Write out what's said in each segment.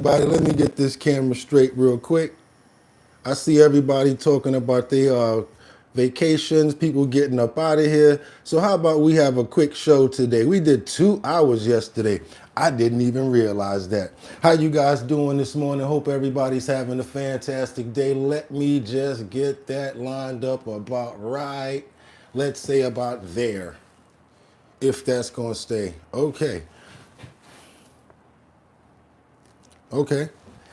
everybody. Let me get this camera straight real quick. I see everybody talking about their vacations, people getting up out of here. So how about we have a quick show today? We did 2 hours yesterday. I didn't even realize that. How you guys doing this morning? Hope everybody's having a fantastic day. Let me just get that lined up about right. Let's say about there, if that's going to stay. Okay. Okay.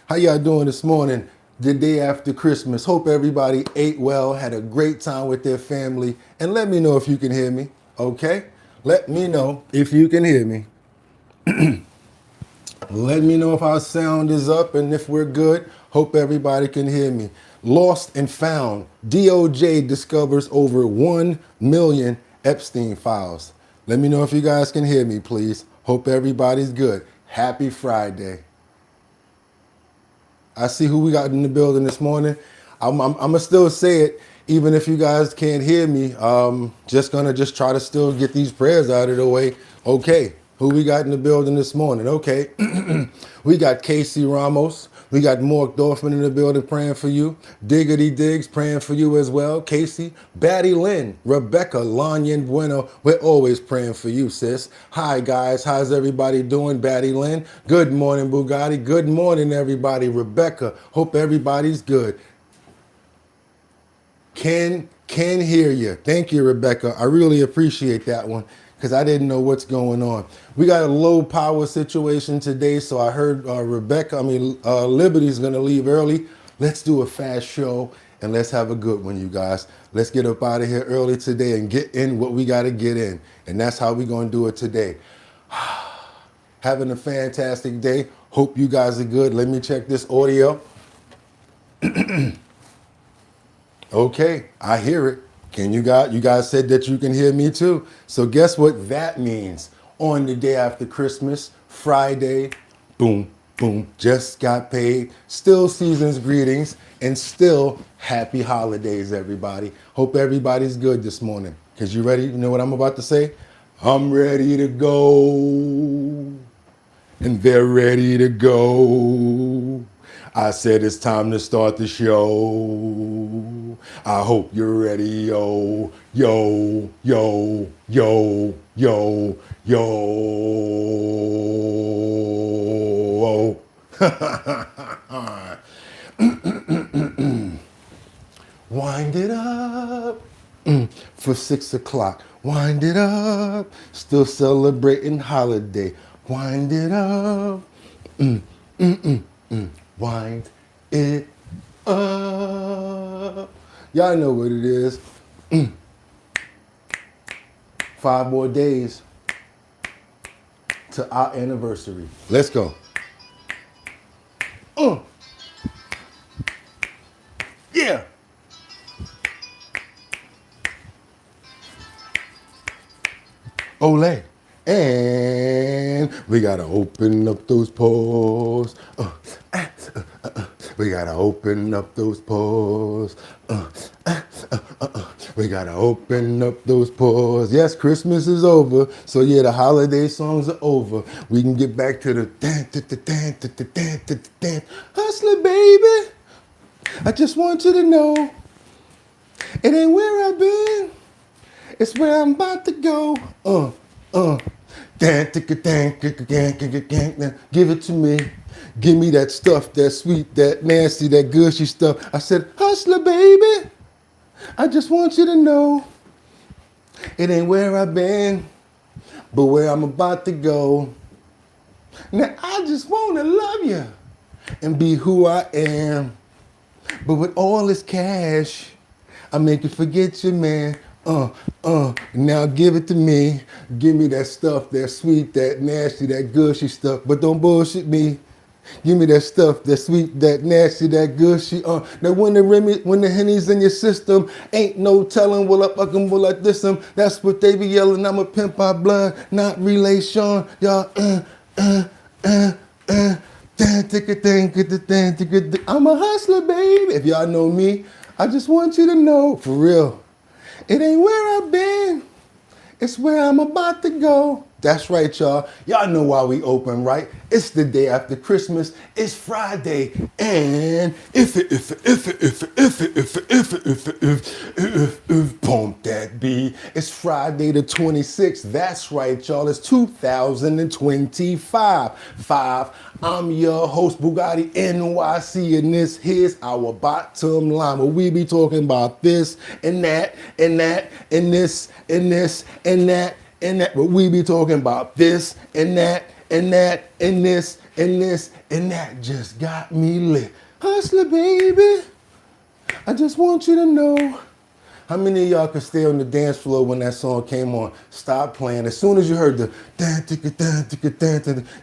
How y'all doing this morning? The day after Christmas. Hope everybody ate well, had a great time with their family. And let me know if you can hear me. Okay? Let me know if you can hear me. Let me know if our sound is up and if we're good. Hope everybody can hear me. Lost and found. D.O.J discovers over 1 million Epstein files. Let me know if you guys can hear me, please. Hope everybody's good. Happy Friday. I see who we got in the building this morning. I'm gonna still say it, even if you guys can't hear me. Just gonna try to still get these prayers out of the way. Okay, who we got in the building this morning? Okay, we got Casey Ramos. We got Mark Dorfman in the building praying for you. Diggity Diggs praying for you as well. Casey, Batty Lynn, Rebecca, Lanyan Bueno. We're always praying for you, sis. Hi, guys. How's everybody doing? Batty Lynn. Good morning, Bugatti. Good morning, everybody. Rebecca, hope everybody's good. Can hear you. Thank you, Rebecca. I really appreciate that one because I didn't know what's going on. We got a low power situation today, so I heard Liberty's going to leave early. Let's do a fast show and let's have a good one, you guys. Let's get up out of here early today and get in what we got to get in. And that's how we're going to do it today. Having a fantastic day. Hope you guys are good. Let me check this audio. Okay, I hear it. You guys said that you can hear me too. So guess what that means? On the day after Christmas, Friday, boom, boom, just got paid. Still season's greetings and still happy holidays, everybody. Hope everybody's good this morning. Because you ready? You know what I'm about to say? I'm ready to go. And they're ready to go. I said it's time to start the show. I hope you're ready, yo, yo, yo, yo, yo, yo. Wind it up for 6 o'clock. Wind it up. Still celebrating holiday. Wind it up. Wind it up. Y'all know what it is. 5 more days to our anniversary. Let's go. Yeah. Ole. And we gotta open up those pores. We gotta open up those pores. We gotta open up those pores. Yes, Christmas is over. So yeah, the holiday songs are over. We can get back to the hustler, baby. I just want you to know it ain't where I've been. It's where I'm about to go. Give it to me. Give me that stuff, that sweet, that nasty, that gushy stuff. I said, hustler, baby. I just want you to know it ain't where I've been, but where I'm about to go. Now, I just want to love you and be who I am. But with all this cash, I make you forget your man. Now give it to me. Give me that stuff, that sweet, that nasty, that gushy stuff. But don't bullshit me. Give me that stuff, that sweet, that nasty, that gushy. Now when the Henny's in your system, ain't no telling will I fucking will I diss them. That's what they be yelling. I'm a pimp by blood, not relation. Y'all, I'm a hustler, baby. If y'all know me, I just want you to know, for real. It ain't where I've been, it's where I'm about to go. That's right, y'all. Y'all know why we open, right? It's the day after Christmas. It's Friday. And if pump that beat. It's Friday the 26th. That's right, y'all. It's 2025. I'm your host, Bugatti NYC, and this here's our bottom line, where we be talking about this and that and that and this and this and that and that, but we be talking about this and that and that and this and this and that. Just got me lit. Hustler, baby. I just want you to know. How many of y'all could stay on the dance floor when that song came on? Stop playing. As soon as you heard the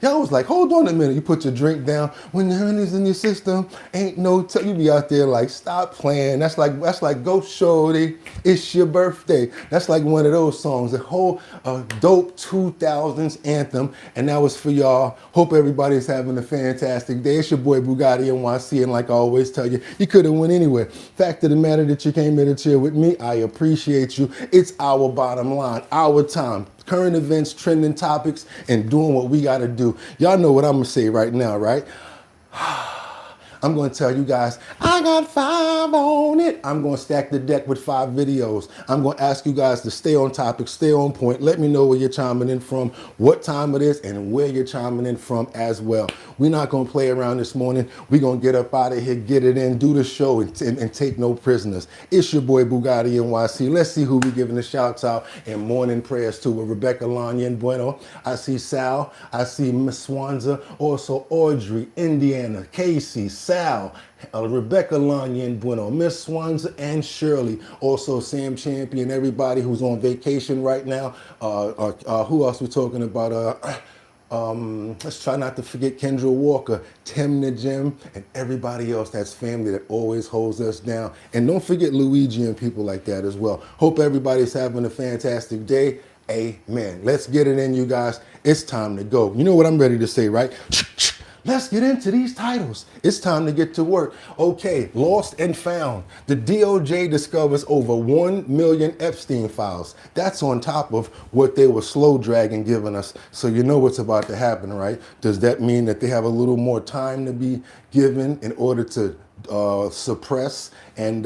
y'all was like, hold on a minute. You put your drink down. When the honey's in your system, ain't no you be out there like, stop playing. That's like Go Shorty, it's your birthday. That's like one of those songs, a whole dope 2000s anthem. And that was for y'all. Hope everybody's having a fantastic day. It's your boy Bugatti NYC, and like I always tell you, you could have went anywhere. Fact of the matter that you came here to chill with me, I appreciate you. It's our bottom line, our time. Current events, trending topics, and doing what we gotta do. Y'all know what I'm gonna say right now, right? I'm gonna tell you guys, I got 5 on it. I'm gonna stack the deck with 5 videos. I'm gonna ask you guys to stay on topic, stay on point. Let me know where you're chiming in from, what time it is, and where you're chiming in from as well. We're not gonna play around this morning. We're gonna get up out of here, get it in, do the show, and take no prisoners. It's your boy Bugatti NYC. Let's see who we giving the shouts out and morning prayers to. With Rebecca Lanyan Bueno. I see Sal. I see Miss Swanza. Also Audrey, Indiana, Casey, Sal, Rebecca Lanyan Bueno, Miss Swanza, and Shirley. Also Sam Champion, everybody who's on vacation right now. Who else we talking about? Let's try not to forget Kendra Walker, Tim the Jim, and everybody else that's family that always holds us down. And don't forget Luigi and people like that as well. Hope everybody's having a fantastic day. Amen. Let's get it in, you guys. It's time to go. You know what I'm ready to say, right? Let's get into these titles. It's time to get to work. Okay, lost and found. The D.O.J. discovers over 1 million Epstein files. That's on top of what they were slow dragging giving us. So you know what's about to happen, right? Does that mean that they have a little more time to be given in order to suppress and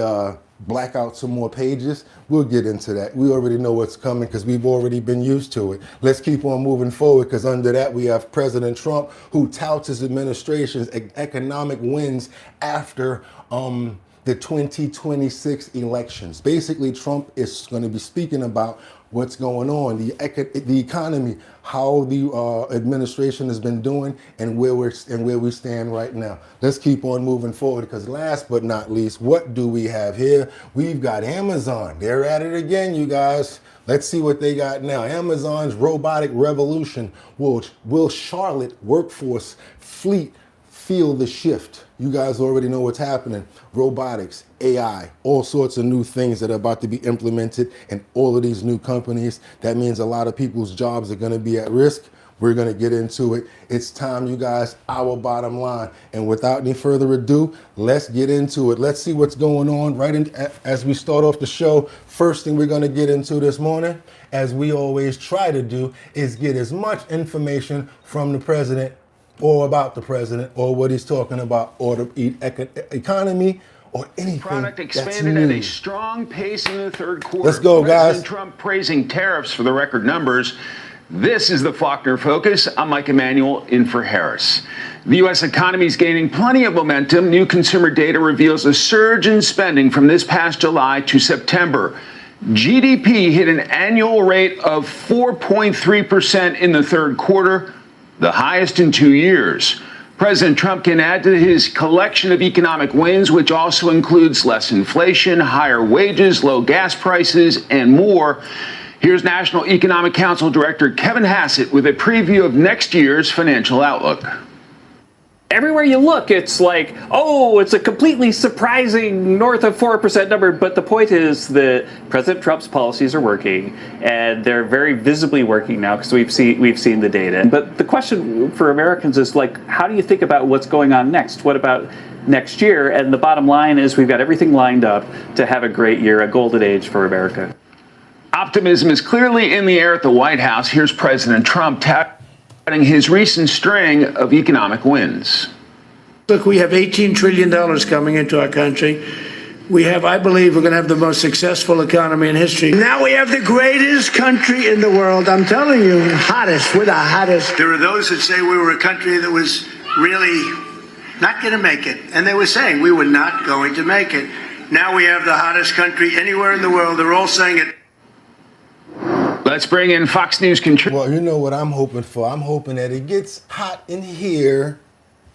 black out some more pages? We'll get into that. We already know what's coming because we've already been used to it. Let's keep on moving forward, because under that we have President Trump, who touts his administration's economic wins after the 2026 elections. Basically, Trump is going to be speaking about what's going on, the economy, how the administration has been doing, and where we stand right now. Let's keep on moving forward, because last but not least, what do we have here? We've got Amazon. They're at it again, you guys. Let's see what they got now. Amazon's robotic revolution. Will Charlotte workforce fleet feel the shift? You guys already know what's happening. Robotics, AI, all sorts of new things that are about to be implemented in all of these new companies. That means a lot of people's jobs are going to be at risk. We're going to get into it. It's time, you guys, our bottom line. And without any further ado, let's get into it. Let's see what's going on as we start off the show. First thing we're going to get into this morning, as we always try to do, is get as much information from the president, or about the president, or what he's talking about, or the economy, or anything. Product expanded at a strong pace in the third quarter. Let's go, guys. President Trump praising tariffs for the record numbers. This is the Faulkner Focus. I'm Mike Emanuel, in for Harris. The U.S. economy is gaining plenty of momentum. New consumer data reveals a surge in spending from this past July to September. GDP hit an annual rate of 4.3% in the third quarter, the highest in 2 years. President Trump can add to his collection of economic wins, which also includes less inflation, higher wages, low gas prices, and more. Here's National Economic Council Director Kevin Hassett with a preview of next year's financial outlook. Everywhere you look, it's like, oh, it's a completely surprising north of 4% number. But the point is that President Trump's policies are working, and they're very visibly working now because we've seen the data. But the question for Americans is, like, how do you think about what's going on next? What about next year? And the bottom line is we've got everything lined up to have a great year, a golden age for America. Optimism is clearly in the air at the White House. Here's President Trump touting his recent string of economic wins. Look, we have $18 trillion coming into our country. We have, I believe, we're going to have the most successful economy in history. Now we have the greatest country in the world. I'm telling you, hottest. We're the hottest. There are those that say we were a country that was really not going to make it. And they were saying we were not going to make it. Now we have the hottest country anywhere in the world. They're all saying it. Let's bring in Fox News contributor. Well, you know what I'm hoping for? I'm hoping that it gets hot in here.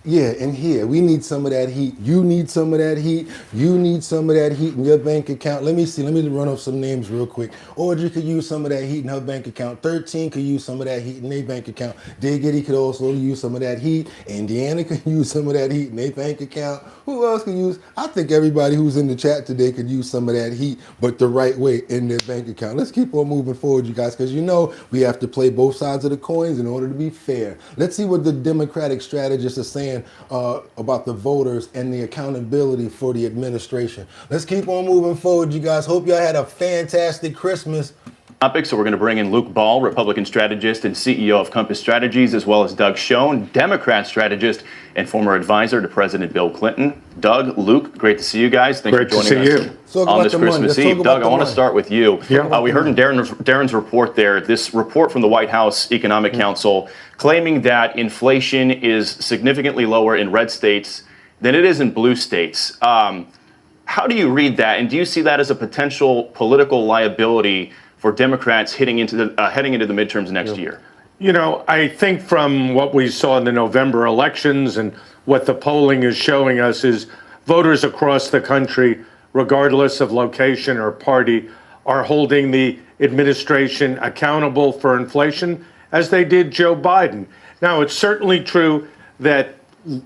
Yeah, in here. We need some of that heat. You need some of that heat. You need some of that heat in your bank account. Let me see. Let me run off some names real quick. Audrey could use some of that heat in her bank account. 13 could use some of that heat in their bank account. Diggity could also use some of that heat. Indiana could use some of that heat in their bank account. Who else could use? I think everybody who's in the chat today could use some of that heat, but the right way in their bank account. Let's keep on moving forward, you guys, because you know we have to play both sides of the coins in order to be fair. Let's see what the Democratic strategists are saying about the voters and the accountability for the administration. Let's keep on moving forward, you guys. Hope y'all had a fantastic Christmas. So we're going to bring in Luke Ball, Republican strategist and CEO of Compass Strategies, as well as Doug Schoen, Democrat strategist and former advisor to President Bill Clinton. Doug, Luke, great to see you guys. Thanks for joining us on this Christmas Eve. Doug, I want to start with you. We heard in Darren's report there, this report from the White House Economic Council claiming that inflation is significantly lower in red states than it is in blue states. How do you read that? And do you see that as a potential political liability for Democrats heading into the midterms next year? You know, I think from what we saw in the November elections and what the polling is showing us is voters across the country, regardless of location or party, are holding the administration accountable for inflation as they did Joe Biden. Now, it's certainly true that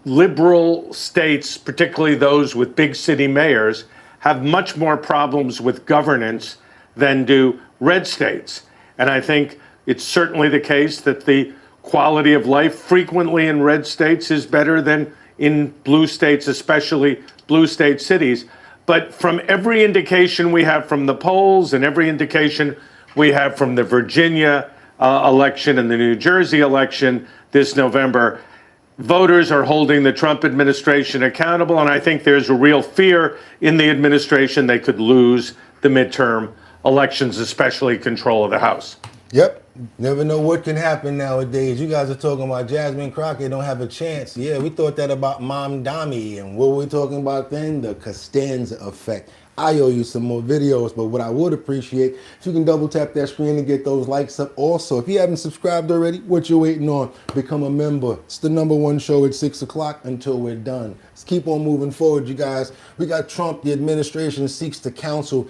liberal states, particularly those with big city mayors, have much more problems with governance than do red states. And I think it's certainly the case that the quality of life frequently in red states is better than in blue states, especially blue state cities. But from every indication we have from the polls and every indication we have from the Virginia election and the New Jersey election this November, voters are holding the Trump administration accountable. And I think there's a real fear in the administration they could lose the midterm elections, especially control of the House. Yep. Never know what can happen nowadays. You guys are talking about Jasmine Crockett don't have a chance. Yeah, we thought that about Mom Dami. And what were we talking about then? The Costanza effect. I owe you some more videos, but what I would appreciate, if you can double tap that screen and get those likes up. Also, if you haven't subscribed already, what you waiting on? Become a member. It's the #1 show at 6 o'clock until we're done. Let's keep on moving forward, you guys. We got Trump. The administration seeks to cancel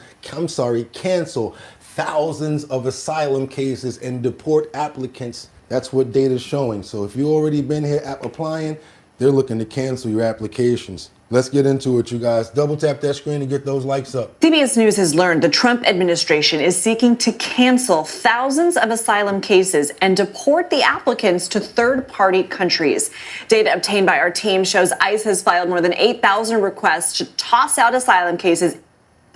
thousands of asylum cases and deport applicants. That's what data's showing. So if you've already been here applying, they're looking to cancel your applications. Let's get into it, you guys. Double tap that screen and get those likes up. CBS News has learned the Trump administration is seeking to cancel thousands of asylum cases and deport the applicants to third-party countries. Data obtained by our team shows ICE has filed more than 8,000 requests to toss out asylum cases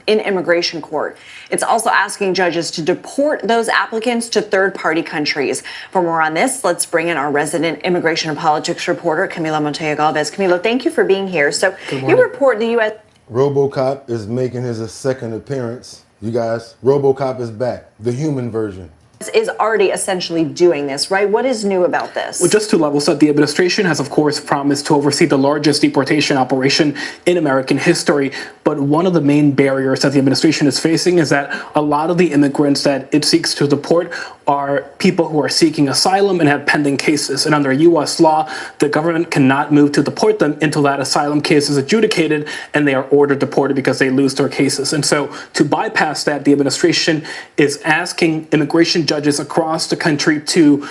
in immigration court. It's also asking judges to deport those applicants to third-party countries. For more on this, let's bring in our resident immigration and politics reporter, Camila Montoya-Galvez. Camila, thank you for being here. So you report the U.S. RoboCop is making his second appearance. You guys, RoboCop is back, the human version. Is already essentially doing this, right? What is new about this? Well, just to level set, the administration has, of course, promised to oversee the largest deportation operation in American history. But one of the main barriers that the administration is facing is that a lot of the immigrants that it seeks to deport are people who are seeking asylum and have pending cases. And under U.S. law, the government cannot move to deport them until that asylum case is adjudicated and they are ordered deported because they lose their cases. And so to bypass that, the administration is asking immigration judges across the country to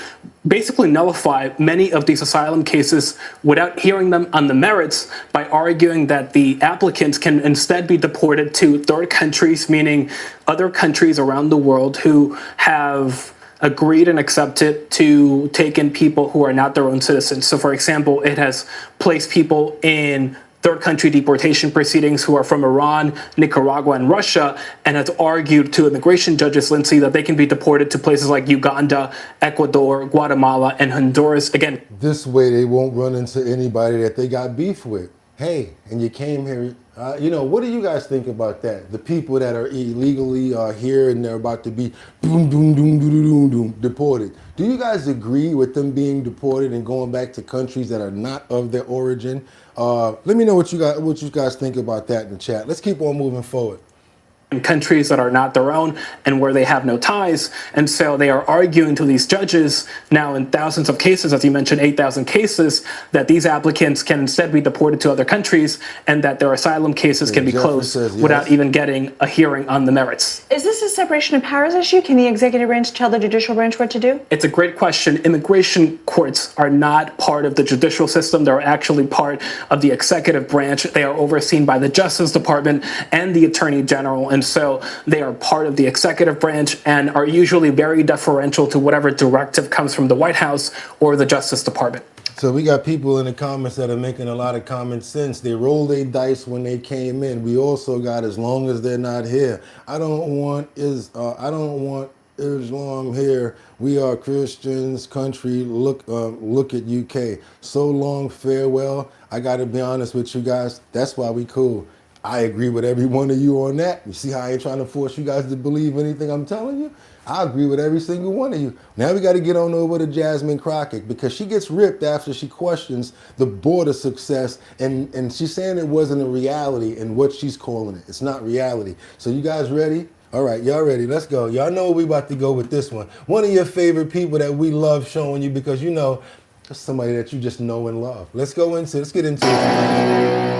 basically nullify many of these asylum cases without hearing them on the merits by arguing that the applicants can instead be deported to third countries, meaning other countries around the world who have agreed and accepted to take in people who are not their own citizens. So, for example, it has placed people in third country deportation proceedings who are from Iran, Nicaragua, and Russia, and has argued to immigration judges, Lindsay, that they can be deported to places like Uganda, Ecuador, Guatemala, and Honduras. Again, This way they won't run into anybody that they got beef with. Hey, and you came here, what do you guys think about that? The people that are illegally here and they're about to be deported. Do you guys agree with them being deported and going back to countries that are not of their origin? Let me know what you guys think about that in the chat. Let's keep on moving forward. In countries that are not their own and where they have no ties. And so they are arguing to these judges now in thousands of cases, as you mentioned, 8,000 cases, that these applicants can instead be deported to other countries and that their asylum cases can be closed without even getting a hearing on the merits. Is this a separation of powers issue? Can the executive branch tell the judicial branch what to do? It's a great question. Immigration courts are not part of the judicial system. They're actually part of the executive branch. They are overseen by the Justice Department and the Attorney General. And so they are part of the executive branch and are usually very deferential to whatever directive comes from the White House or the Justice Department. So we got people in the comments that are making a lot of common sense. They rolled their dice when they came in. We also got as long as they're not here. I don't want Islam here. We are Christians country. Look at UK. So long, farewell. I got to be honest with you guys. That's why we cool. I agree with every one of you on that. You see how I ain't trying to force you guys to believe anything I'm telling you? I agree with every single one of you. Now we got to get on over to Jasmine Crockett because she gets ripped after she questions the border success and she's saying it wasn't a reality and what she's calling it. It's not reality. So you guys ready? All right, y'all ready? Let's go. Y'all know we about to go with this one. One of your favorite people that we love showing you because that's somebody that you just know and love. Let's get into it.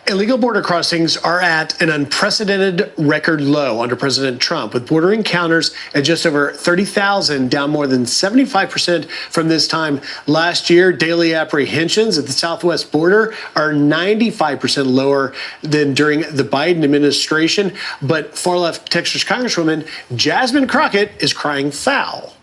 Illegal border crossings are at an unprecedented record low under President Trump, with border encounters at just over 30,000, down more than 75% from this time last year. Daily apprehensions at the southwest border are 95% lower than during the Biden administration. But far-left Texas Congresswoman Jasmine Crockett is crying foul.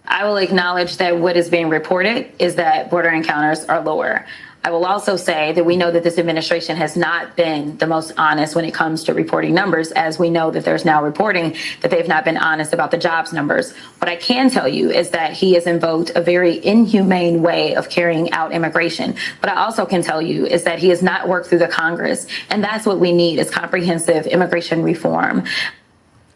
I will acknowledge that what is being reported is that border encounters are lower. I will also say that we know that this administration has not been the most honest when it comes to reporting numbers, as we know that there's now reporting that they've not been honest about the jobs numbers. What I can tell you is that he has invoked a very inhumane way of carrying out immigration. What I also can tell you is that he has not worked through the Congress, and that's what we need is comprehensive immigration reform.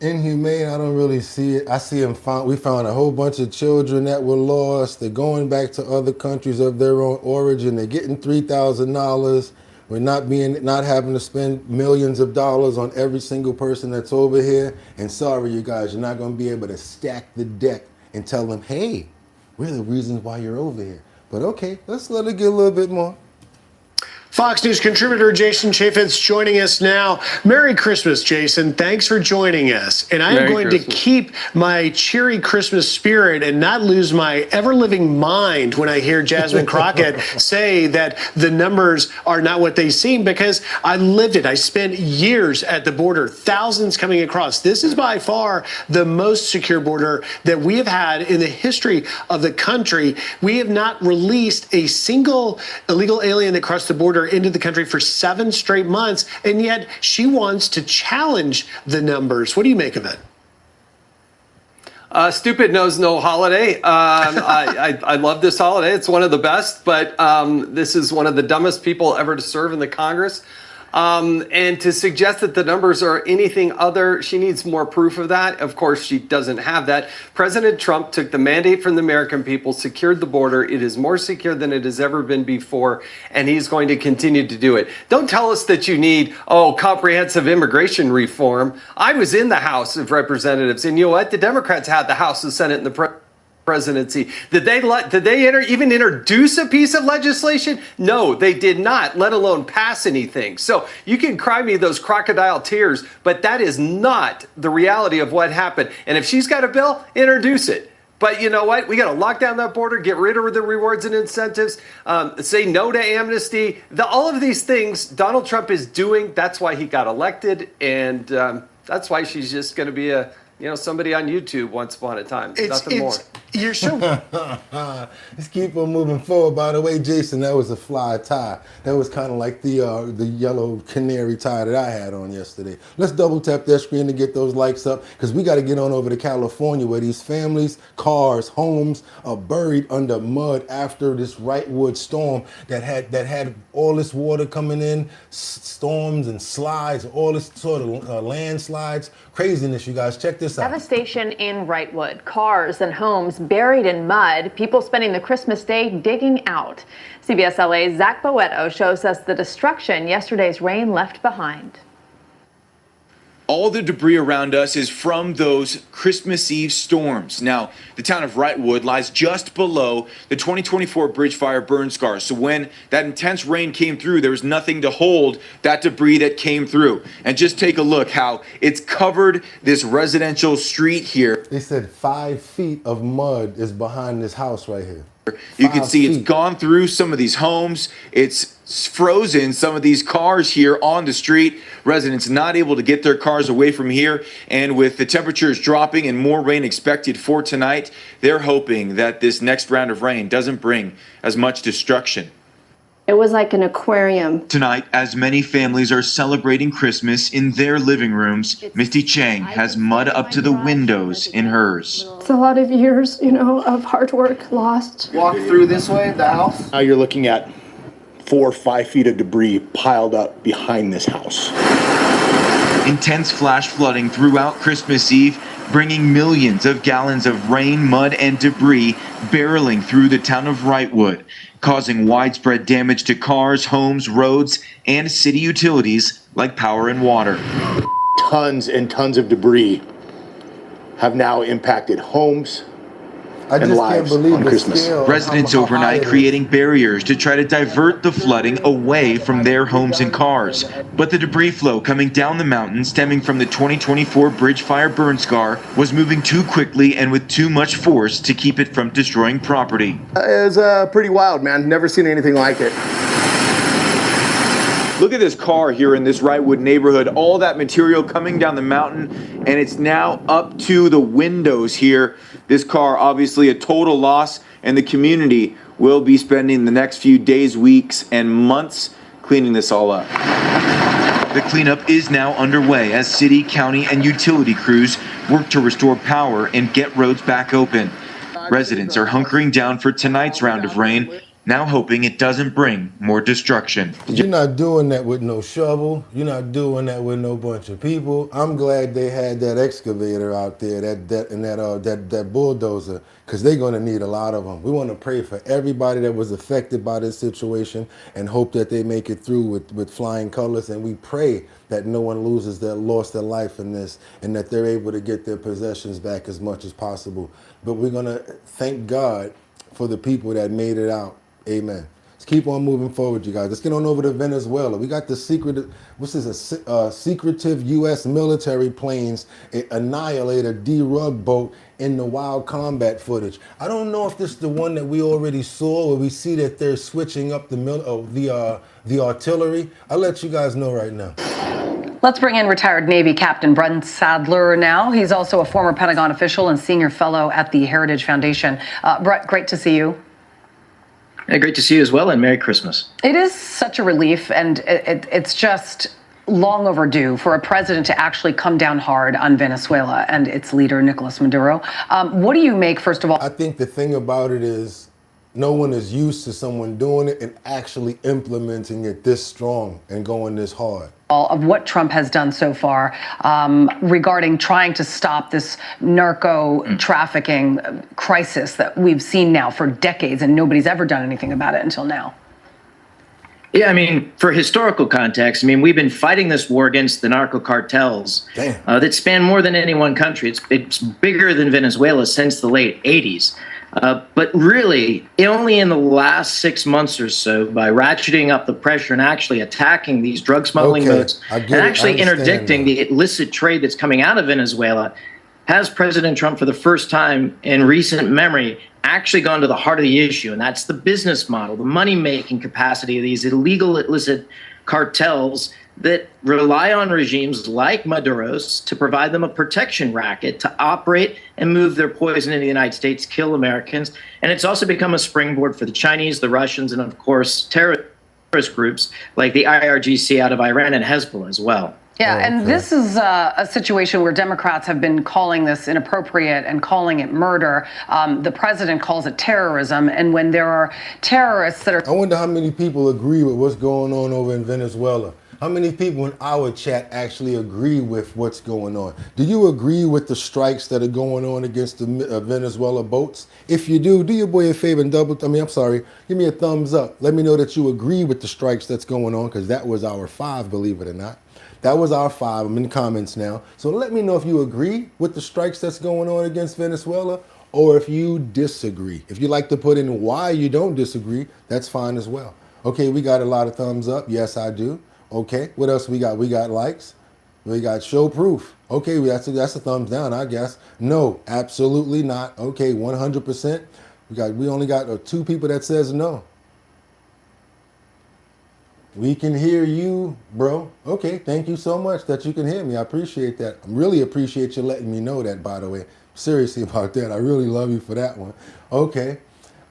Inhumane, I don't really see it. I see him we found a whole bunch of children that were lost. They're going back to other countries of their own origin. They're getting $3,000. We're not having to spend millions of dollars on every single person that's over here. And sorry, you guys, you're not going to be able to stack the deck and tell them, hey, we're the reasons why you're over here. But okay, let's let it get a little bit more. Fox News contributor Jason Chaffetz joining us now. Merry Christmas, Jason. Thanks for joining us. And I am going to keep my cheery Christmas spirit and not lose my ever-living mind when I hear Jasmine Crockett say that the numbers are not what they seem, because I lived it. I spent years at the border, thousands coming across. This is by far the most secure border that we have had in the history of the country. We have not released a single illegal alien that crossed the border into the country for 7 straight months, and yet she wants to challenge the numbers. What do you make of it? Stupid knows no holiday. I love this holiday. It's one of the best, but this is one of the dumbest people ever to serve in the Congress. And to suggest that the numbers are anything other, she needs more proof of that. Of course, she doesn't have that. President Trump took the mandate from the American people, secured the border. It is more secure than it has ever been before, and he's going to continue to do it. Don't tell us that you need, comprehensive immigration reform. I was in the House of Representatives, and you know what? The Democrats had the House, the Senate, and the presidency. Did they even introduce a piece of legislation? No, they did not, let alone pass anything. So you can cry me those crocodile tears, but that is not the reality of what happened. And if she's got a bill, introduce it. But you know what? We got to lock down that border, get rid of the rewards and incentives, say no to amnesty. All of these things Donald Trump is doing. That's why he got elected. And that's why she's just going to be somebody on YouTube once upon a time. Nothing more. You're so. Let's keep on moving forward. By the way, Jason, that was a fly tie. That was kind of like the yellow canary tie that I had on yesterday. Let's double tap that screen to get those likes up, because we got to get on over to California, where these families, cars, homes are buried under mud after this Wrightwood storm that had all this water coming in, storms and slides, all this sort of landslides, craziness. You guys, check this out. Devastation in Wrightwood. Cars and homes buried in mud. People spending the Christmas day digging out. CBS LA's Zach Boetto shows us the destruction yesterday's rain left behind. All the debris around us is from those Christmas Eve storms. Now, the town of Wrightwood lies just below the 2024 bridge fire burn scars. So when that intense rain came through, there was nothing to hold that debris that came through. And just take a look how it's covered this residential street here. They said 5 feet of mud is behind this house right here. You can see it's gone through some of these homes. It's frozen some of these cars here on the street. Residents not able to get their cars away from here. And with the temperatures dropping and more rain expected for tonight, they're hoping that this next round of rain doesn't bring as much destruction. It was like an aquarium. Tonight, as many families are celebrating Christmas in their living rooms, Misty Chang has mud up to the windows in hers. It's a lot of years, of hard work lost. Walk through this way, the house. Now you're looking at 4 or 5 feet of debris piled up behind this house. Intense flash flooding throughout Christmas Eve, bringing millions of gallons of rain, mud, and debris barreling through the town of Wrightwood, causing widespread damage to cars, homes, roads, and city utilities like power and water. Tons and tons of debris have now impacted homes and lives on Christmas. Residents overnight creating barriers to try to divert the flooding away from their homes and cars. But the debris flow coming down the mountain stemming from the 2024 bridge fire burn scar was moving too quickly and with too much force to keep it from destroying property. It was pretty wild, man. Never seen anything like it. Look at this car here in this Wrightwood neighborhood, all that material coming down the mountain, and it's now up to the windows here. This car, obviously a total loss, and the community will be spending the next few days, weeks, and months cleaning this all up. The cleanup is now underway as city, county, and utility crews work to restore power and get roads back open. Residents are hunkering down for tonight's round of rain, now hoping it doesn't bring more destruction. You're not doing that with no shovel. You're not doing that with no bunch of people. I'm glad they had that excavator out there, that bulldozer, because they're going to need a lot of them. We want to pray for everybody that was affected by this situation and hope that they make it through with flying colors. And we pray that no one lost their life in this, and that they're able to get their possessions back as much as possible. But we're going to thank God for the people that made it out. Amen. Let's keep on moving forward, you guys. Let's get on over to Venezuela. We got the secretive U.S. military planes annihilate a D.O.J boat in the wild combat footage. I don't know if this is the one that we already saw, where we see that they're switching up the artillery. I'll let you guys know right now. Let's bring in retired Navy Captain Brent Sadler now. He's also a former Pentagon official and senior fellow at the Heritage Foundation. Brett, great to see you. Hey, great to see you as well, and Merry Christmas. It is such a relief, and it's just long overdue for a president to actually come down hard on Venezuela and its leader, Nicolas Maduro. What do you make, first of all? I think the thing about it is no one is used to someone doing it and actually implementing it this strong and going this hard. Of what Trump has done so far regarding trying to stop this narco trafficking crisis that we've seen now for decades, and nobody's ever done anything about it until now. Yeah, I mean, for historical context, we've been fighting this war against the narco cartels that span more than any one country. It's bigger than Venezuela since the late 80s. But really, only in the last 6 months or so, by ratcheting up the pressure and actually attacking these drug smuggling boats and actually interdicting the illicit trade that's coming out of Venezuela, has President Trump, for the first time in recent memory, actually gone to the heart of the issue. And that's the business model, the money-making capacity of these illegal, illicit cartels that rely on regimes like Maduro's to provide them a protection racket to operate and move their poison into the United States, kill Americans. And it's also become a springboard for the Chinese, the Russians, and of course, terrorist groups like the IRGC out of Iran and Hezbollah as well. Yeah, and this is a situation where Democrats have been calling this inappropriate and calling it murder. The president calls it terrorism. And when there are terrorists that are... I wonder how many people agree with what's going on over in Venezuela. How many people in our chat actually agree with what's going on? Do you agree with the strikes that are going on against the Venezuela boats? If you do your boy a favor and give me a thumbs up. Let me know that you agree with the strikes that's going on, because that was our 5, believe it or not. That was our 5. I'm in the comments now. So let me know if you agree with the strikes that's going on against Venezuela, or if you disagree. If you like to put in why you don't disagree, that's fine as well. Okay, we got a lot of thumbs up. Yes, I do. Okay, what else we got? We got likes. We got show proof. Okay, that's a thumbs down, I guess. No, absolutely not. Okay, 100%. We only got 2 people that says no. We can hear you, bro. Okay, thank you so much that you can hear me. I appreciate that. I really appreciate you letting me know that, by the way. Seriously about that. I really love you for that one. Okay.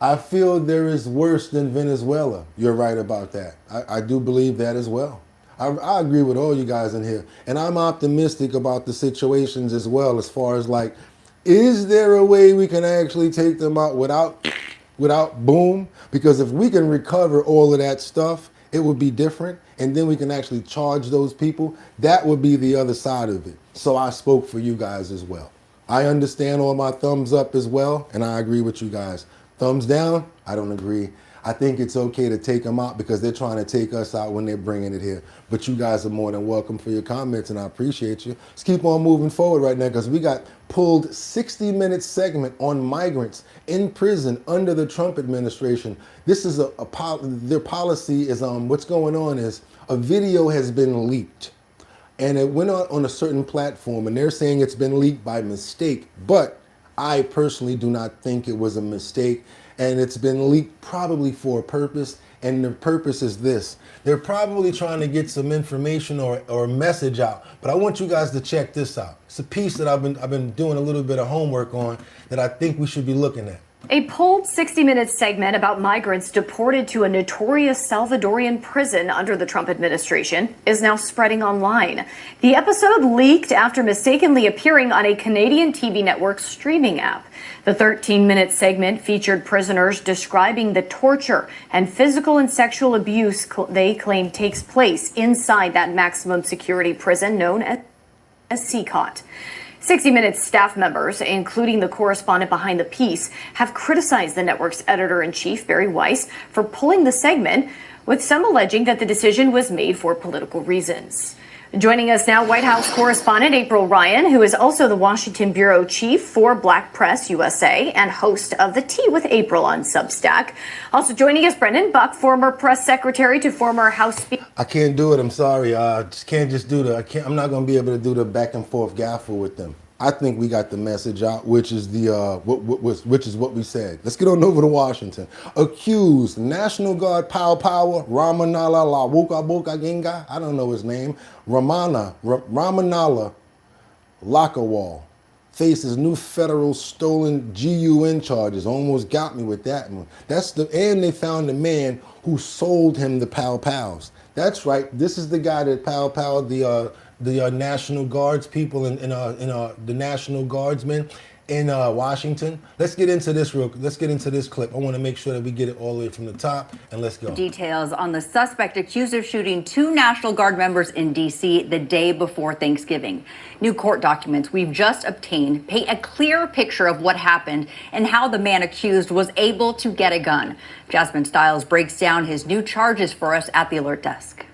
I feel there is worse than Venezuela. You're right about that. I do believe that as well. I agree with all you guys in here. And I'm optimistic about the situations as well, as far as like, is there a way we can actually take them out without boom? Because if we can recover all of that stuff, it would be different. And then we can actually charge those people. That would be the other side of it. So I spoke for you guys as well. I understand all my thumbs up as well, and I agree with you guys. Thumbs down, I don't agree. I think it's okay to take them out because they're trying to take us out when they're bringing it here. But you guys are more than welcome for your comments, and I appreciate you. Let's keep on moving forward right now, because we got pulled 60-minute segment on migrants in prison under the Trump administration. This is their policy is, what's going on is a video has been leaked. And it went on a certain platform, and they're saying it's been leaked by mistake. But I personally do not think it was a mistake. And it's been leaked probably for a purpose, and the purpose is this. They're probably trying to get some information or a message out, but I want you guys to check this out. It's a piece that I've been doing a little bit of homework on that I think we should be looking at. A pulled 60-minute segment about migrants deported to a notorious Salvadorian prison under the Trump administration is now spreading online. The episode leaked after mistakenly appearing on a Canadian TV network streaming app. The 13-minute segment featured prisoners describing the torture and physical and sexual abuse they claim takes place inside that maximum security prison known as CCOT. 60 Minutes staff members, including the correspondent behind the piece, have criticized the network's editor-in-chief, Barry Weiss, for pulling the segment, with some alleging that the decision was made for political reasons. Joining us now, White House correspondent April Ryan, who is also the Washington bureau chief for Black Press USA and host of The Tea with April on Substack. Also joining us, Brendan Buck, former press secretary to former House Speaker. I can't do it. I'm sorry. I just can't do I'm not going to be able to do the back and forth gaffle with them. I think we got the message out, which is which is what we said. Let's get on over to Washington. Accused National Guard Power Ramanala Lawuka Ginga, I don't know his name, Ramanala Lakawal faces new federal stolen GUN charges. Almost got me with that one. And they found the man who sold him the Pals. That's right. This is the guy that the National Guards people and the National Guardsmen in Washington. Let's get into this clip. I want to make sure that we get it all the way from the top, and let's go. Details on the suspect accused of shooting 2 National Guard members in D.C. the day before Thanksgiving. New court documents we've just obtained paint a clear picture of what happened and how the man accused was able to get a gun. Jasmine Stiles breaks down his new charges for us at the Alert Desk.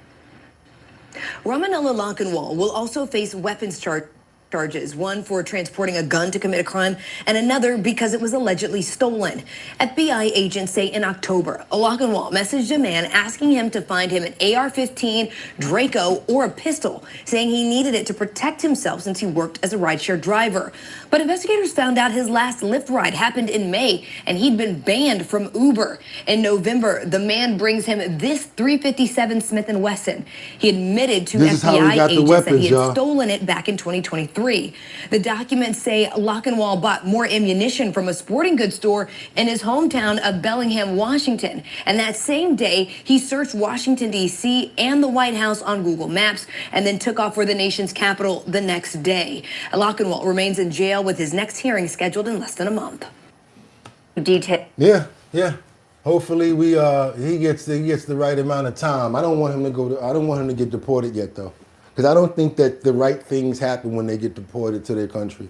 Ramanala Lakawal will also face weapons charges. charges, one for transporting a gun to commit a crime and another because it was allegedly stolen. FBI agents say in October, Lochinwall messaged a man asking him to find him an AR-15, Draco, or a pistol, saying he needed it to protect himself since he worked as a rideshare driver. But investigators found out his last Lyft ride happened in May and he'd been banned from Uber. In November, the man brings him this .357 Smith & Wesson. He admitted to FBI agents that he had stolen it back in 2023. The documents say Lochinwall bought more ammunition from a sporting goods store in his hometown of Bellingham, Washington. And that same day, he searched Washington, D.C. and the White House on Google Maps and then took off for the nation's capital the next day. Lochinwall remains in jail with his next hearing scheduled in less than a month. Yeah. Hopefully he gets the right amount of time. I don't want him to get deported yet though. Because I don't think that the right things happen when they get deported to their country.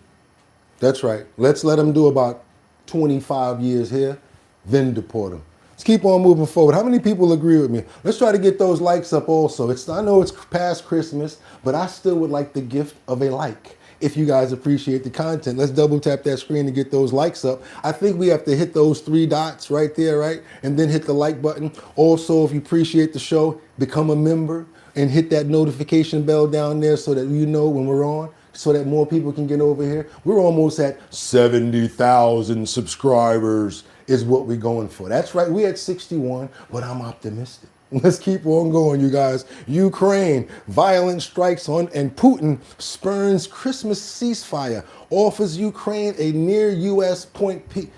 That's right. Let's let them do about 25 years here, then deport them. Let's keep on moving forward. How many people agree with me? Let's try to get those likes up also. I know it's past Christmas, but I still would like the gift of a like. If you guys appreciate the content, let's double tap that screen to get those likes up. I think we have to hit those 3 dots right there, right? And then hit the like button. Also, if you appreciate the show, become a member. And hit that notification bell down there so that you know when we're on, so that more people can get over here. We're almost at 70,000 subscribers is what we're going for. That's right, we at 61, but I'm optimistic. Let's keep on going, you guys. Ukraine, violent strikes on, and Putin spurns Christmas ceasefire, offers Ukraine a near U.S. point peace.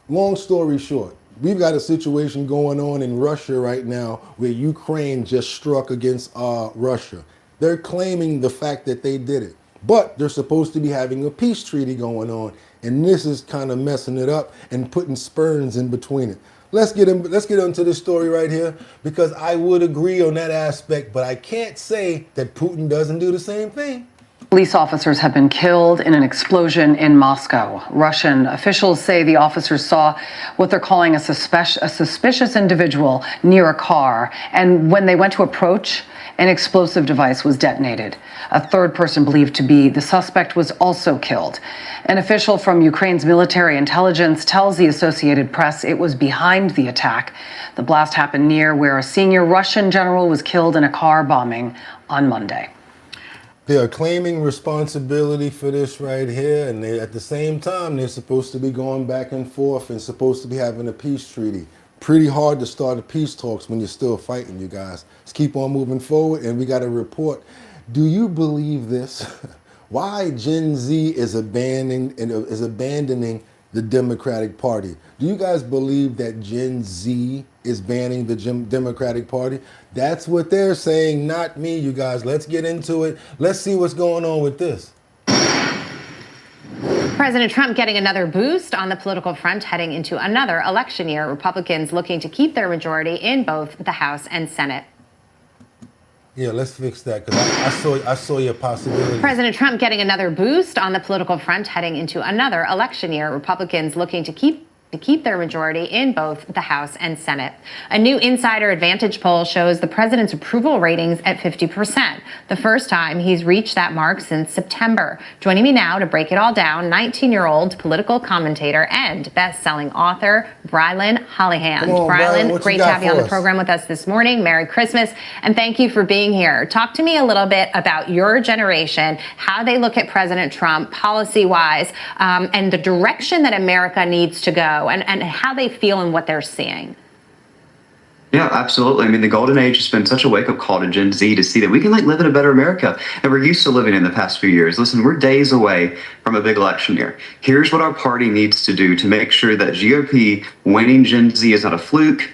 Long story short, we've got a situation going on in Russia right now where Ukraine just struck against Russia. They're claiming the fact that they did it, but they're supposed to be having a peace treaty going on, and this is kind of messing it up and putting spurns in between it. Let's get into this story right here, because I would agree on that aspect, but I can't say that Putin doesn't do the same thing. Police officers have been killed in an explosion in Moscow. Russian officials say the officers saw what they're calling a suspicious individual near a car, and when they went to approach, an explosive device was detonated. A third person believed to be the suspect was also killed. An official from Ukraine's military intelligence tells the Associated Press it was behind the attack. The blast happened near where a senior Russian general was killed in a car bombing on Monday. They are claiming responsibility for this right here, and at the same time, they're supposed to be going back and forth and supposed to be having a peace treaty. Pretty hard to start a peace talks when you're still fighting, you guys. Let's keep on moving forward, and we got a report. Do you believe this? Why Gen Z is abandoning the Democratic Party? Do you guys believe that Gen Z is banning the Democratic Party? That's what they're saying, not me, you guys. Let's get into it. Let's see what's going on with this. President Trump getting another boost on the political front heading into another election year. Republicans looking to keep their majority in both the House and Senate. Yeah, let's fix that, because I saw your possibility. President Trump getting another boost on the political front heading into another election year. Republicans looking to keep their majority in both the House and Senate. A new Insider Advantage poll shows the president's approval ratings at 50%, the first time he's reached that mark since September. Joining me now to break it all down, 19-year-old political commentator and best-selling author, Brylan Hollyhand. Brylan, great to have you on the program with us this morning. Merry Christmas, and thank you for being here. Talk to me a little bit about your generation, how they look at President Trump policy-wise, and the direction that America needs to go. And how they feel and what they're seeing. Yeah, absolutely. I mean, the golden age has been such a wake-up call to Gen Z to see that we can live in a better America that we're used to living in the past few years. Listen, we're days away from a big election year. Here's what our party needs to do to make sure that GOP winning Gen Z is not a fluke.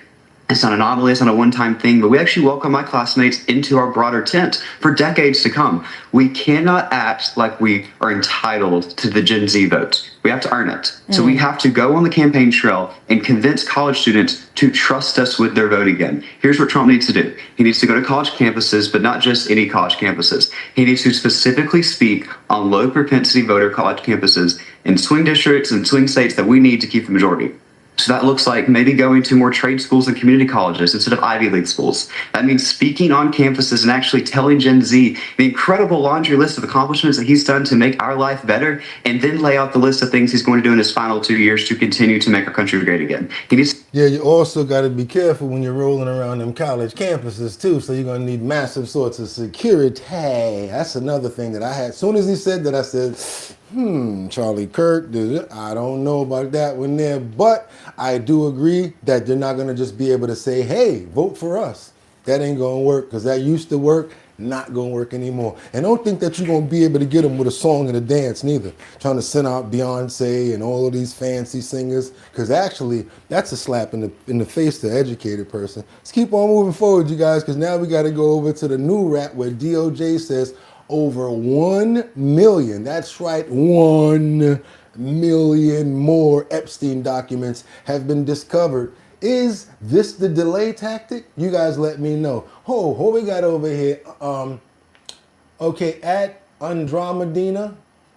It's not an anomaly, it's not a one-time thing, but we actually welcome my classmates into our broader tent for decades to come. We cannot act like we are entitled to the Gen Z vote. We have to earn it. So we have to go on the campaign trail and convince college students to trust us with their vote again. Here's what Trump needs to do. He needs to go to college campuses, but not just any college campuses. He needs to specifically speak on low propensity voter college campuses in swing districts and swing states that we need to keep the majority. So that looks like maybe going to more trade schools and community colleges instead of Ivy League schools. That means speaking on campuses and actually telling Gen Z the incredible laundry list of accomplishments that he's done to make our life better, and then lay out the list of things he's going to do in his final 2 years to continue to make our country great again. Yeah, you also got to be careful when you're rolling around them college campuses too, so you're going to need massive sorts of security. That's another thing that I had. As soon as he said that, I said, Charlie Kirk, I don't know about that one there, but I do agree that they're not going to just be able to say, hey, vote for us. That ain't going to work, because that used to work, not going to work anymore. And don't think that you're going to be able to get them with a song and a dance neither. Trying to send out Beyonce and all of these fancy singers, because actually that's a slap in the face to an educated person. Let's keep on moving forward, you guys, because now we got to go over to the new rap where D.O.J. says over 1 million, that's right, 1 million more Epstein documents have been discovered. Is this the delay tactic? You guys let me know. What we got over here? Okay, at Andromedina,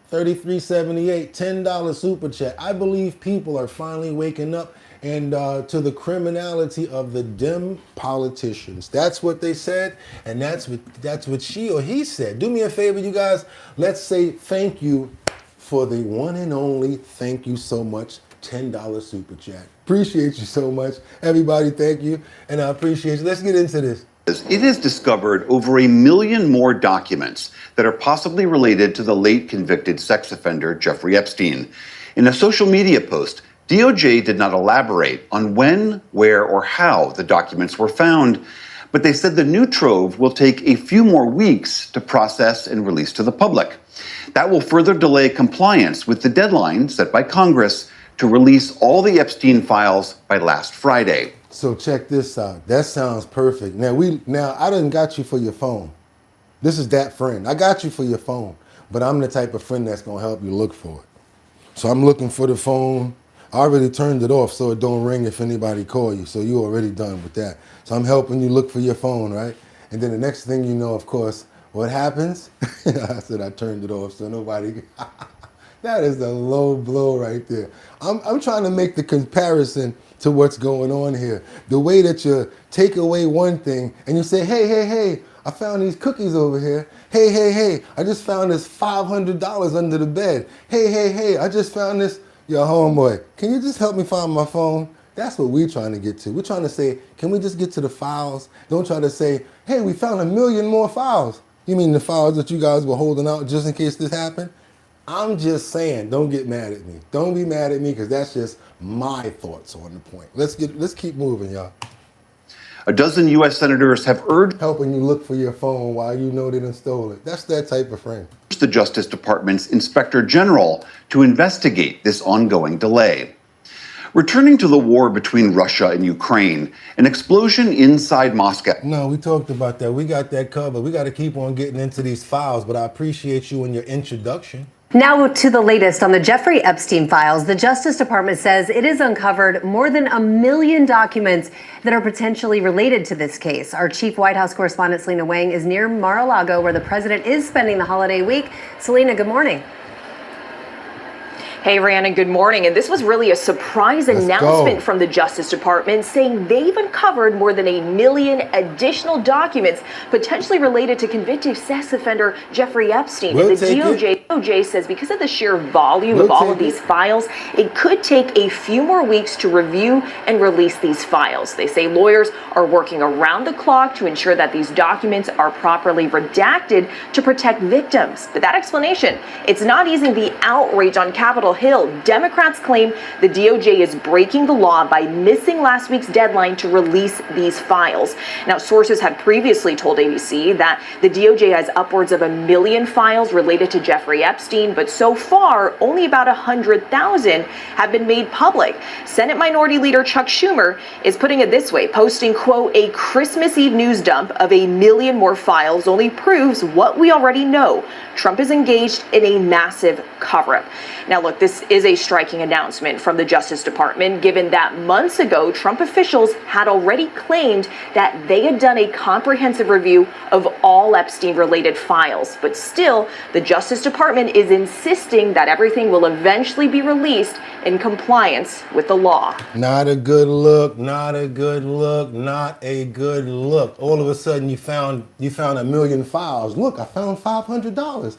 3378, $10 super chat. I believe people are finally waking up and to the criminality of the Dem politicians. That's what they said, and that's what she or he said. Do me a favor, you guys. Let's say thank you for the one and only thank you so much $10 super chat. Appreciate you so much. Everybody, thank you, and I appreciate you. Let's get into this. It has discovered over 1 million more documents that are possibly related to the late convicted sex offender Jeffrey Epstein. In a social media post, DOJ did not elaborate on when, where, or how the documents were found, but they said the new trove will take a few more weeks to process and release to the public. That will further delay compliance with the deadline set by Congress to release all the Epstein files by last Friday. So check this out. That sounds perfect. Now I done got you for your phone. This is that friend. I got you for your phone, but I'm the type of friend that's gonna help you look for it. So I'm looking for the phone. I already turned it off so it don't ring if anybody call you. So you already done with that. So I'm helping you look for your phone, right? And then the next thing you know, of course, what happens? I said I turned it off so nobody. That is a low blow right there. I'm trying to make the comparison to what's going on here. The way that you take away one thing and you say, hey, I found these cookies over here. Hey, I just found this $500 under the bed. Hey, I just found this. Yo, homeboy, can you just help me find my phone? That's what we're trying to get to. We're trying to say, can we just get to the files? Don't try to say, hey, we found 1 million more files. You mean the files that you guys were holding out just in case this happened? I'm just saying, don't get mad at me. Don't be mad at me, because that's just my thoughts on the point. Let's keep moving, y'all. A dozen U.S. senators have urged helping you look for your phone while you know they done stole it. That's that type of friend. The Justice Department's Inspector General to investigate this ongoing delay. Returning to the war between Russia and Ukraine, an explosion inside Moscow. No, we talked about that. We got that covered. We got to keep on getting into these files, but I appreciate you and your introduction. Now to the latest on the Jeffrey Epstein files. The Justice Department says it has uncovered more than 1 million documents that are potentially related to this case. Our chief White House correspondent, Selena Wang, is near Mar-a-Lago, where the president is spending the holiday week. Selena, good morning. Hey, Rhiannon, good morning. And this was really a surprise announcement from the Justice Department saying they've uncovered more than 1 million additional documents potentially related to convicted sex offender Jeffrey Epstein. And the DOJ says because of the sheer volume of all of these files, it could take a few more weeks to review and release these files. They say lawyers are working around the clock to ensure that these documents are properly redacted to protect victims. But that explanation, it's not easing the outrage on Capitol Hill. Democrats claim the DOJ is breaking the law by missing last week's deadline to release these files. Now, sources had previously told ABC that the DOJ has upwards of 1 million files related to Jeffrey Epstein, but so far, only about 100,000 have been made public. Senate Minority Leader H+our Schumer is putting it this way, posting, quote, a Christmas Eve news dump of 1 million more files only proves what we already know. Trump is engaged in a massive cover-up. Now, look, Look, this is a striking announcement from the Justice Department, given that months ago, Trump officials had already claimed that they had done a comprehensive review of all Epstein-related files. But still, the Justice Department is insisting that everything will eventually be released in compliance with the law. Not a good look, not a good look, not a good look. All of a sudden you found a million files. Look, I found $500.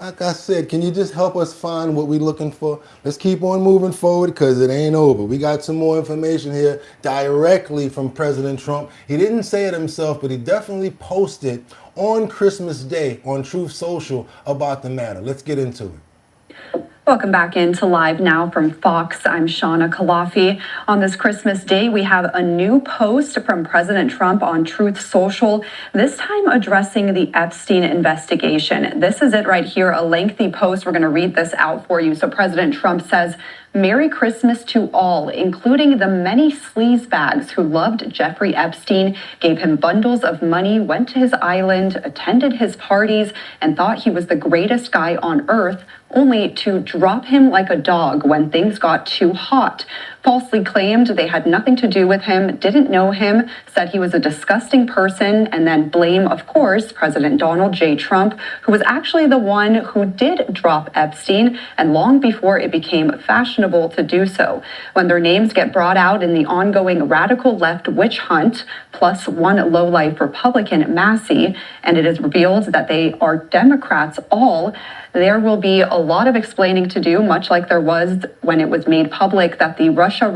Like I said, can you just help us find what we're looking for? Let's keep on moving forward because it ain't over. We got some more information here directly from President Trump. He didn't say it himself, but he definitely posted on Christmas Day on Truth Social about the matter. Let's get into it. Welcome back into Live Now from Fox. I'm Shauna Kalafi. On this Christmas Day, we have a new post from President Trump on Truth Social, this time addressing the Epstein investigation. This is it right here, a lengthy post. We're going to read this out for you. So President Trump says, "Merry Christmas to all, including the many sleazebags who loved Jeffrey Epstein, gave him bundles of money, went to his island, attended his parties, and thought he was the greatest guy on earth, only to drop him like a dog when things got too hot. Falsely claimed they had nothing to do with him, didn't know him, said he was a disgusting person, and then blame, of course, President Donald J. Trump, who was actually the one who did drop Epstein, and long before it became fashionable to do so. When their names get brought out in the ongoing radical left witch hunt, plus one lowlife Republican, Massey, and it is revealed that they are Democrats all, there will be a lot of explaining to do, much like there was when it was made public that the Russia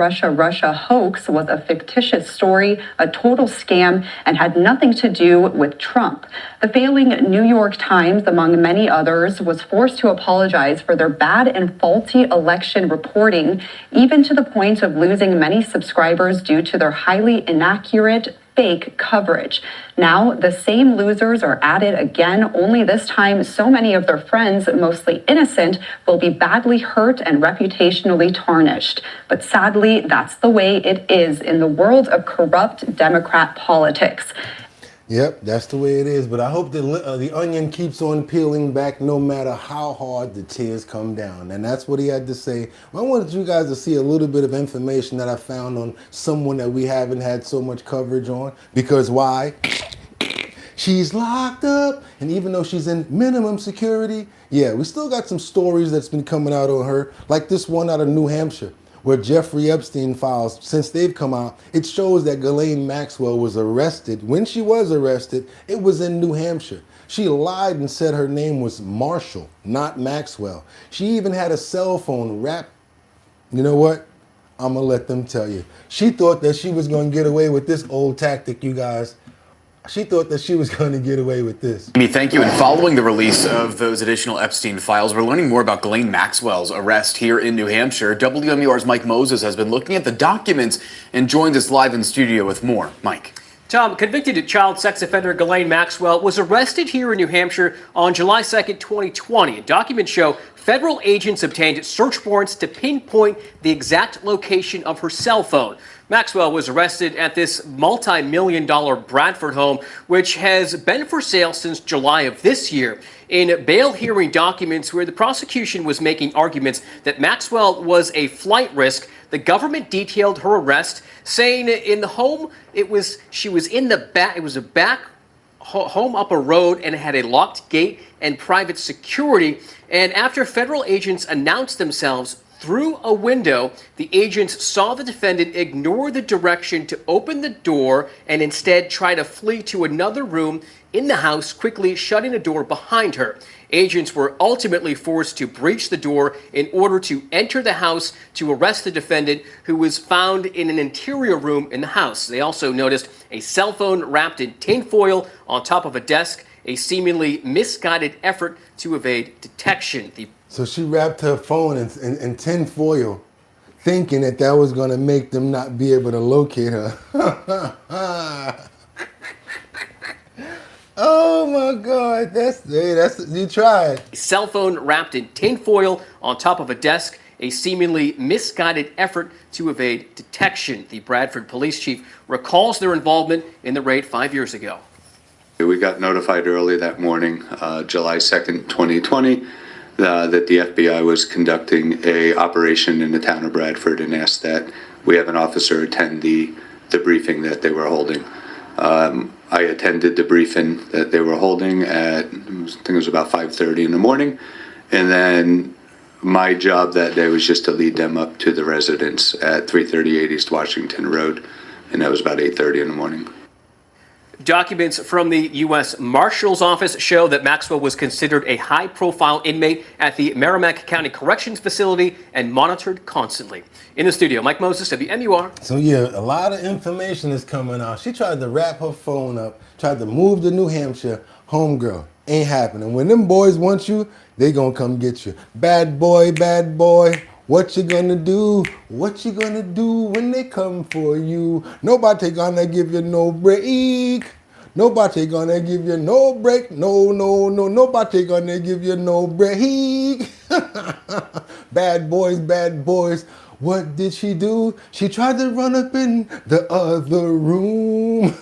hoax was a fictitious story, a total scam, and had nothing to do with Trump. The failing New York Times, among many others, was forced to apologize for their bad and faulty election reporting, even to the point of losing many subscribers due to their highly inaccurate, fake coverage. Now, the same losers are at it again, only this time so many of their friends, mostly innocent, will be badly hurt and reputationally tarnished. But sadly, that's the way it is in the world of corrupt Democrat politics. Yep, that's the way it is. But I hope the onion keeps on peeling back no matter how hard the tears come down. And that's what he had to say. Well, I wanted you guys to see a little bit of information that I found on someone that we haven't had so much coverage on. Because why? She's locked up. And even though she's in minimum security, yeah, we still got some stories that's been coming out on her. Like this one out of New Hampshire, where Jeffrey Epstein files, since they've come out, it shows that Ghislaine Maxwell was arrested. When she was arrested, it was in New Hampshire. She lied and said her name was Marshall, not Maxwell. She even had a cell phone wrapped. You know what? I'm gonna let them tell you. She thought that she was gonna get away with this old tactic, you guys. She thought that she was going to get away with this. Amy, thank you. And following the release of those additional Epstein files, we're learning more about Ghislaine Maxwell's arrest here in New Hampshire. WMUR's Mike Moses has been looking at the documents and joins us live in studio with more. Mike. Tom, convicted child sex offender Ghislaine Maxwell was arrested here in New Hampshire on July 2nd, 2020. Documents show federal agents obtained search warrants to pinpoint the exact location of her cell phone. Maxwell was arrested at this multi-million-dollar Bradford home, which has been for sale since July of this year. In bail hearing documents where the prosecution was making arguments that Maxwell was a flight risk, the government detailed her arrest, saying in the home she was in the back. It was a back home up a road and it had a locked gate and private security. And after federal agents announced themselves through a window, the agents saw the defendant ignore the direction to open the door and instead try to flee to another room in the house, quickly shutting the door behind her. Agents were ultimately forced to breach the door in order to enter the house to arrest the defendant, who was found in an interior room in the house. They also noticed a cell phone wrapped in tinfoil on top of a desk, a seemingly misguided effort to evade detection. So she wrapped her phone in tin foil, thinking that was going to make them not be able to locate her. Oh my God, that's you tried. A cell phone wrapped in tinfoil on top of a desk, a seemingly misguided effort to evade detection. The Bradford police chief recalls their involvement in the raid 5 years ago. We got notified early that morning, July 2nd, 2020, that the FBI was conducting a operation in the town of Bradford and asked that we have an officer attend the briefing that they were holding. I attended the briefing that they were holding at, I think it was about 5:30 in the morning. And then my job that day was just to lead them up to the residence at 338 East Washington Road. And that was about 8:30 in the morning. Documents from the U.S. Marshal's Office show that Maxwell was considered a high-profile inmate at the Merrimack County Corrections Facility and monitored constantly. In the studio, Mike Moses, WMUR. So yeah, a lot of information is coming out. She tried to wrap her phone up, tried to move to New Hampshire. Homegirl, ain't happening. When them boys want you, they gonna come get you. Bad boy, what you gonna do? What you gonna do when they come for you? Nobody gonna give you no break. Nobody gonna give you no break. No, nobody gonna give you no break. Bad boys. What did she do? She tried to run up in the other room.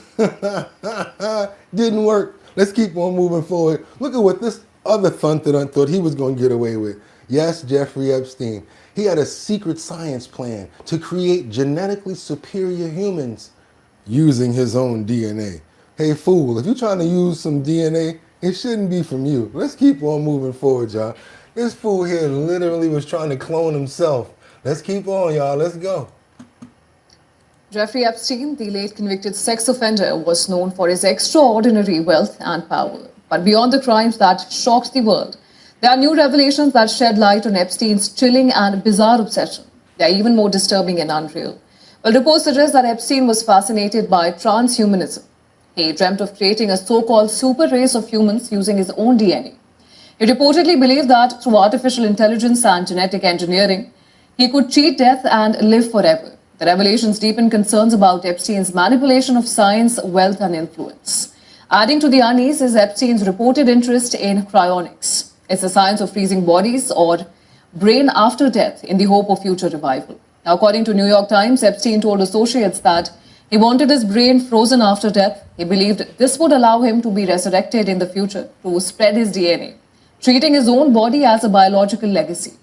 Didn't work. Let's keep on moving forward. Look at what this other thunter thought he was going to get away with. Yes, Jeffrey Epstein. He had a secret science plan to create genetically superior humans using his own DNA. Hey, fool, if you're trying to use some DNA, it shouldn't be from you. Let's keep on moving forward, y'all. This fool here literally was trying to clone himself. Let's keep on, y'all. Let's go. Jeffrey Epstein, the late convicted sex offender, was known for his extraordinary wealth and power. But beyond the crimes that shocked the world, there are new revelations that shed light on Epstein's chilling and bizarre obsession. They are even more disturbing and unreal. Well, reports suggest that Epstein was fascinated by transhumanism. He dreamt of creating a so-called super race of humans using his own DNA. He reportedly believed that through artificial intelligence and genetic engineering, he could cheat death and live forever. The revelations deepen concerns about Epstein's manipulation of science, wealth, and influence. Adding to the unease is Epstein's reported interest in cryonics. It's the science of freezing bodies or brain after death in the hope of future revival. Now, according to New York Times, Epstein told associates that he wanted his brain frozen after death. He believed this would allow him to be resurrected in the future to spread his DNA, treating his own body as a biological legacy.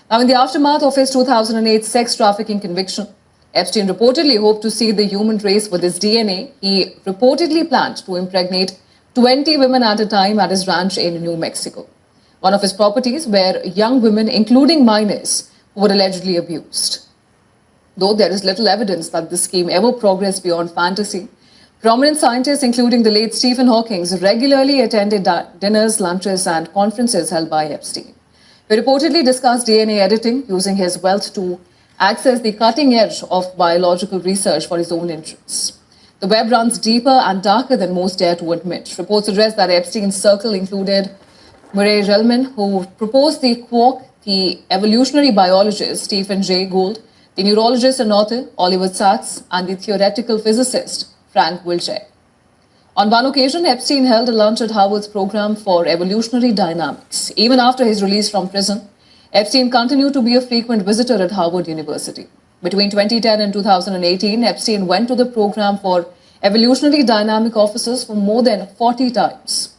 Now, in the aftermath of his 2008 sex trafficking conviction, Epstein reportedly hoped to see the human race with his DNA. He reportedly planned to impregnate 20 women at a time at his ranch in New Mexico. One of his properties were young women, including minors, who were allegedly abused. Though there is little evidence that this scheme ever progressed beyond fantasy, prominent scientists, including the late Stephen Hawking, regularly attended dinners, lunches, and conferences held by Epstein. He reportedly discussed DNA editing, using his wealth to access the cutting edge of biological research for his own interests. The web runs deeper and darker than most dare to admit. Reports suggest that Epstein's circle included Murray Gell-Mann, who proposed the quark, the evolutionary biologist Stephen Jay Gould, the neurologist and author Oliver Sacks, and the theoretical physicist Frank Wilczek. On one occasion, Epstein held a lunch at Harvard's program for evolutionary dynamics. Even after his release from prison, Epstein continued to be a frequent visitor at Harvard University. Between 2010 and 2018, Epstein went to the program for evolutionary dynamic officers for more than 40 times.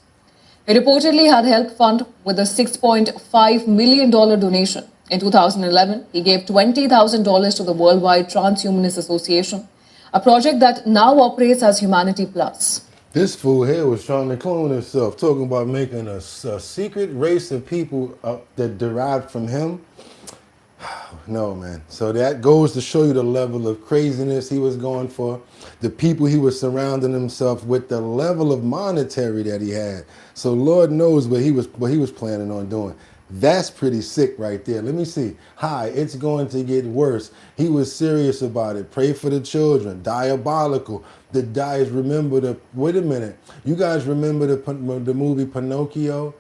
He reportedly had helped fund with a $6.5 million donation. In 2011, he gave $20,000 to the Worldwide Transhumanist Association, a project that now operates as Humanity Plus. This fool here was trying to clone himself, talking about making a secret race of people that derived from him. No, man. So that goes to show you the level of craziness he was going for, the people he was surrounding himself with, the level of monetary that he had. So Lord knows what he was planning on doing. That's pretty sick right there. Let me see. Hi, it's going to get worse. He was serious about it. Pray for the children. Diabolical. The guys remember the, wait a minute. You guys remember the movie Pinocchio?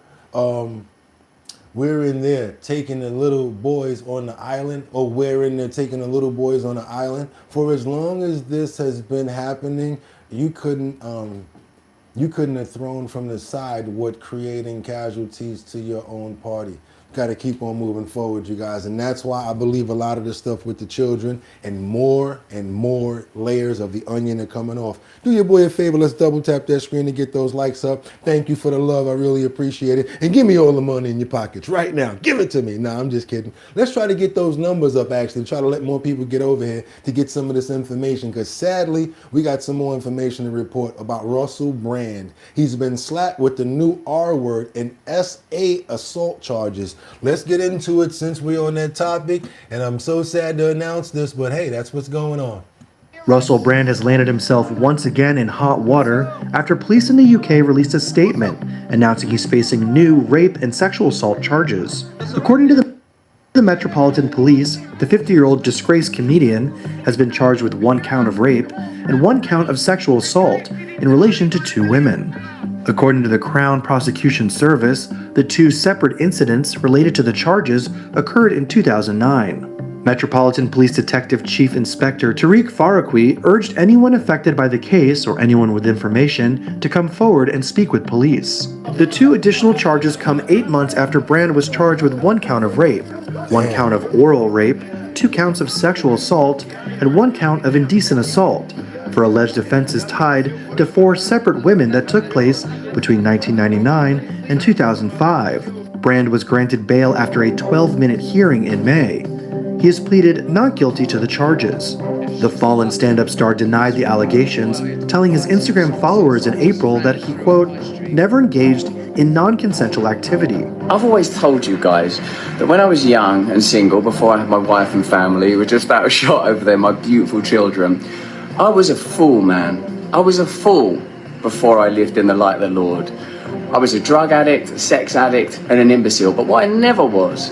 We're in there taking the little boys on the island, or we're in there taking the little boys on the island. For as long as this has been happening, you couldn't have thrown from the side what creating casualties to your own party. got to keep on moving forward, you guys. And that's why I believe a lot of this stuff with the children and more layers of the onion are coming off. Do your boy a favor. Let's double tap that screen to get those likes up. Thank you for the love. I really appreciate it. And give me all the money in your pockets right now. Give it to me. Nah, I'm just kidding. Let's try to get those numbers up, actually. Try to let more people get over here to get some of this information, because sadly, we got some more information to report about Russell Brand. He's been slapped with the new R word and SA assault charges. Let's get into it since we're on that topic, and I'm so sad to announce this, but hey, that's what's going on. Russell Brand has landed himself once again in hot water after police in the UK released a statement announcing he's facing new rape and sexual assault charges. According to the Metropolitan Police, the 50-year-old disgraced comedian has been charged with 1 count of rape and 1 count of sexual assault in relation to 2 women. According to the Crown Prosecution Service, the 2 separate incidents related to the charges occurred in 2009. Metropolitan Police Detective Chief Inspector Tariq Faroqui urged anyone affected by the case or anyone with information to come forward and speak with police. The 2 additional charges come 8 months after Brand was charged with 1 count of rape, 1 count of oral rape, 2 counts of sexual assault, and 1 count of indecent assault, for alleged offenses tied to 4 separate women that took place between 1999 and 2005. Brand was granted bail after a 12-minute hearing in May. He has pleaded not guilty to the charges. The fallen stand-up star denied the allegations, telling his Instagram followers in April that he, quote, never engaged in non-consensual activity. I've always told you guys that when I was young and single, before I had my wife and family, with just about a shot over there, my beautiful children, I was a fool, man. I was a fool before I lived in the light of the Lord. I was a drug addict, a sex addict, and an imbecile. But what I never was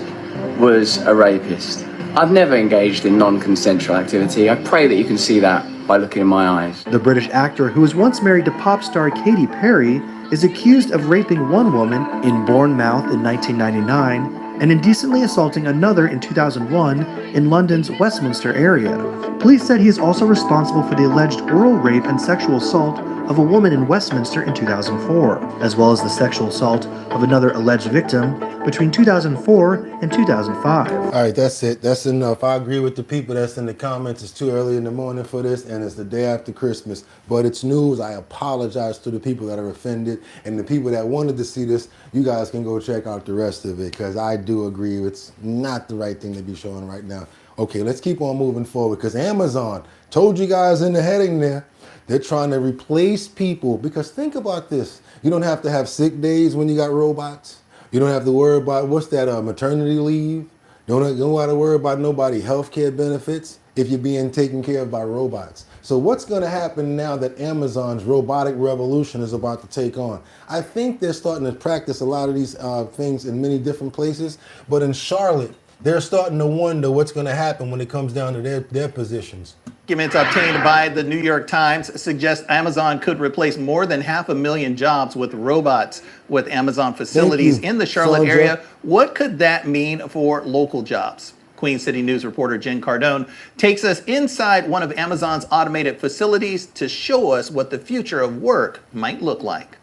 a rapist. I've never engaged in non-consensual activity. I pray that you can see that by looking in my eyes. The British actor, who was once married to pop star Katy Perry, is accused of raping 1 woman in Bournemouth in 1999 and indecently assaulting another in 2001 in London's Westminster area. Police said he is also responsible for the alleged oral rape and sexual assault of a woman in Westminster in 2004, as well as the sexual assault of another alleged victim between 2004 and 2005. All right, that's it. That's enough. I agree with the people that's in the comments. It's too early in the morning for this, and it's the day after Christmas. But it's news. I apologize to the people that are offended, and the people that wanted to see this, you guys can go check out the rest of it, because I do agree it's not the right thing to be showing right now. Okay, let's keep on moving forward, because Amazon told you guys in the heading there, they're trying to replace people, because think about this. You don't have to have sick days when you got robots. You don't have to worry about, what's that, maternity leave. Don't have to worry about nobody healthcare benefits if you're being taken care of by robots. So what's going to happen now that Amazon's robotic revolution is about to take on? I think they're starting to practice a lot of these things in many different places, but in Charlotte, they're starting to wonder what's going to happen when it comes down to their positions. Documents obtained by the New York Times suggest Amazon could replace more than 500,000 jobs with robots with Amazon facilities in the Charlotte area. What could that mean for local jobs? Queen City News reporter Jen Cardone takes us inside one of Amazon's automated facilities to show us what the future of work might look like.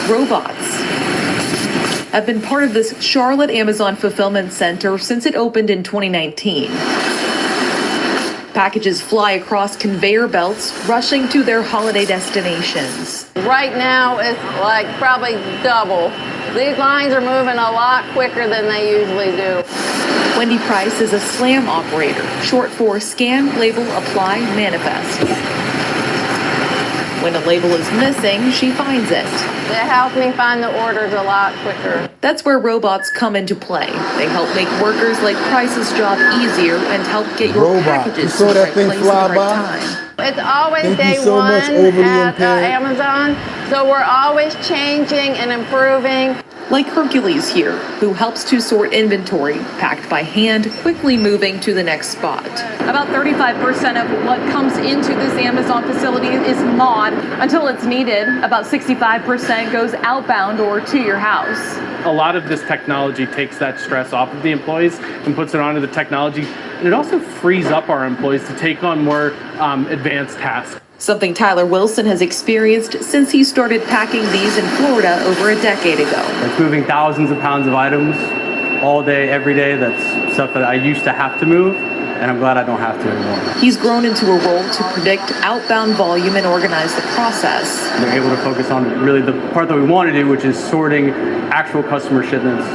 Robots have been part of this Charlotte Amazon fulfillment center since it opened in 2019. Packages fly across conveyor belts, rushing to their holiday destinations. Right now, it's like probably double. These lines are moving a lot quicker than they usually do. Wendy Price is a SLAM operator, short for Scan, Label, Apply, Manifest. When a label is missing, she finds it. They help me find the orders a lot quicker. That's where robots come into play. They help make workers like Price's job easier and help get your packages to the right place at the right time. It's always day one at Amazon, so we're always changing and improving. Like Hercules here, who helps to sort inventory packed by hand, quickly moving to the next spot. About 35% of what comes into this Amazon facility is mod until it's needed. About 65% goes outbound or to your house. A lot of this technology takes that stress off of the employees and puts it onto the technology. And it also frees up our employees to take on more advanced tasks. something Tyler Wilson has experienced since he started packing these in Florida over a decade ago. It's moving thousands of pounds of items all day, every day. That's stuff that I used to have to move, and I'm glad I don't have to anymore. He's grown into a role to predict outbound volume and organize the process. They're able to focus on really the part that we want to do, which is sorting actual customer shipments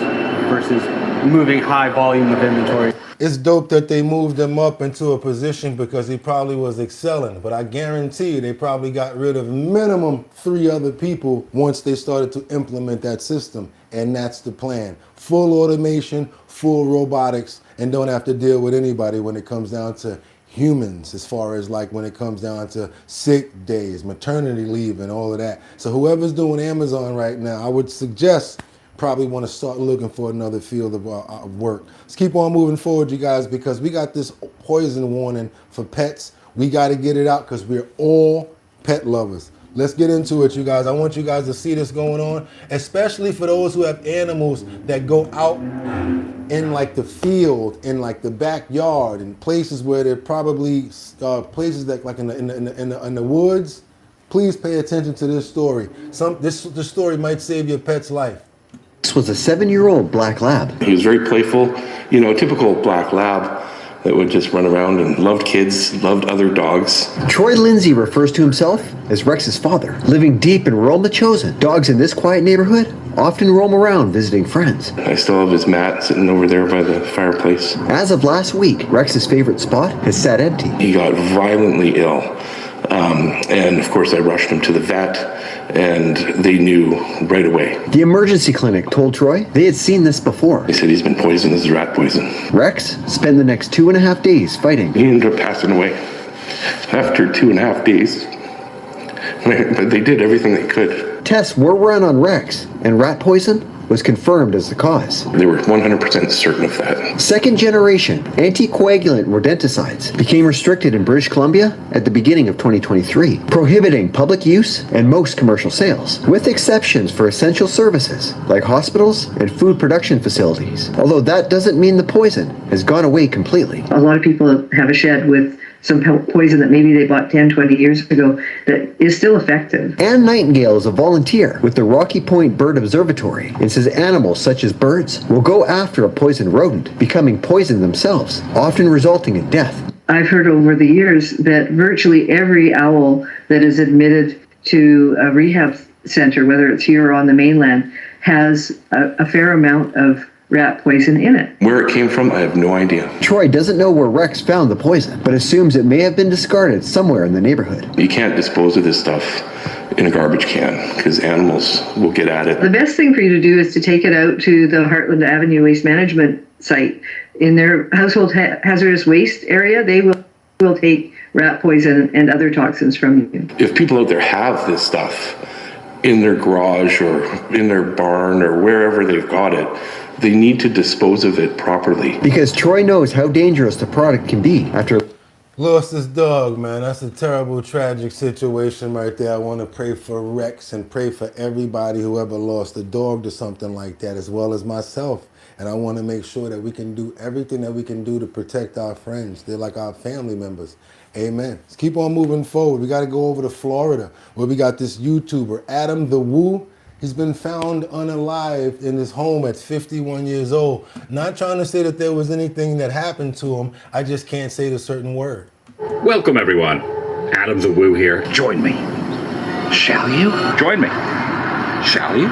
versus moving high volume of inventory. It's dope that they moved him up into a position because he probably was excelling, but I guarantee you they probably got rid of minimum 3 other people once they started to implement that system, and that's the plan. Full automation, full robotics, and don't have to deal with anybody when it comes down to humans, as far as like when it comes down to sick days, maternity leave, and all of that. So whoever's doing Amazon right now, I would suggest probably want to start looking for another field of work. Let's keep on moving forward, you guys, because we got this poison warning for pets. We got to get it out because we're all pet lovers. Let's get into it, you guys. I want you guys to see this going on, especially for those who have animals that go out in like the field, in like the backyard, in places where they're probably places that like in the woods. Please pay attention to this story. This story might save your pet's life. This was a 7-year-old black lab. He was very playful, you know, a typical black lab that would just run around and loved kids, loved other dogs. Troy Lindsay refers to himself as Rex's father. Living deep in rural The Chosen, dogs in this quiet neighborhood often roam around visiting friends. I still have his mat sitting over there by the fireplace. As of last week, Rex's favorite spot has sat empty. He got violently ill. And of course I rushed him to the vet and they knew right away. The emergency clinic told Troy they had seen this before. They said he's been poisoned, this is rat poison. Rex spent the next 2.5 days fighting. He ended up passing away after 2.5 days. But they did everything they could. Tests were run on Rex, and rat poison was confirmed as the cause. They were 100% certain of that. Second-generation anticoagulant rodenticides became restricted in British Columbia at the beginning of 2023, prohibiting public use and most commercial sales, with exceptions for essential services like hospitals and food production facilities. Although that doesn't mean the poison has gone away completely. A lot of people have a shed with some poison that maybe they bought 10, 20 years ago that is still effective. Anne Nightingale is a volunteer with the Rocky Point Bird Observatory and says animals such as birds will go after a poisoned rodent, becoming poisoned themselves, often resulting in death. I've heard over the years that virtually every owl that is admitted to a rehab center, whether it's here or on the mainland, has a fair amount of rat poison in it. Where it came from, I have no idea. Troy doesn't know where Rex found the poison, but assumes it may have been discarded somewhere in the neighborhood. You can't dispose of this stuff in a garbage can because animals will get at it. The best thing for you to do is to take it out to the Heartland Avenue Waste Management site. In their household hazardous waste area, they will take rat poison and other toxins from you. If people out there have this stuff in their garage or in their barn or wherever they've got it, they need to dispose of it properly. Because Troy knows how dangerous the product can be after lost his dog, man. That's a terrible, tragic situation right there. I want to pray for Rex and pray for everybody who ever lost a dog to something like that, as well as myself. And I want to make sure that we can do everything that we can do to protect our friends. They're like our family members. Amen. Let's keep on moving forward. We got to go over to Florida, where we got this YouTuber, Adam the Woo. He's been found unalived in his home at 51 years old. Not trying to say that there was anything that happened to him. I just can't say the certain word. Welcome, everyone. Adam the Woo here. Join me. Shall you? Join me. Shall you?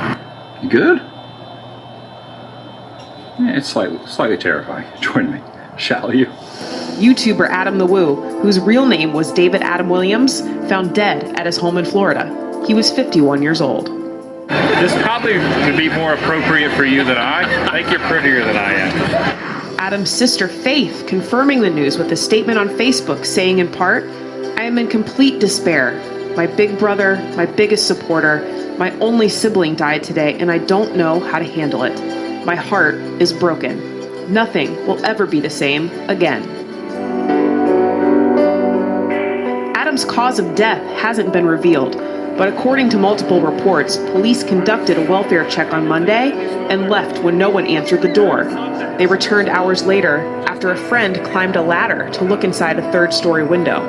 You good? Yeah, it's slightly terrifying. Join me. Shall you? YouTuber Adam the Woo, whose real name was David Adam Williams, found dead at his home in Florida. He was 51 years old. This probably would be more appropriate for you than I think you're prettier than I am. Adam's sister Faith confirming the news with a statement on Facebook saying in part, "I am in complete despair. My big brother, my biggest supporter, my only sibling died today and I don't know how to handle it. My heart is broken. Nothing will ever be the same again." Adam's cause of death hasn't been revealed, but according to multiple reports, police conducted a welfare check on Monday and left when no one answered the door. They returned hours later after a friend climbed a ladder to look inside a third-story window.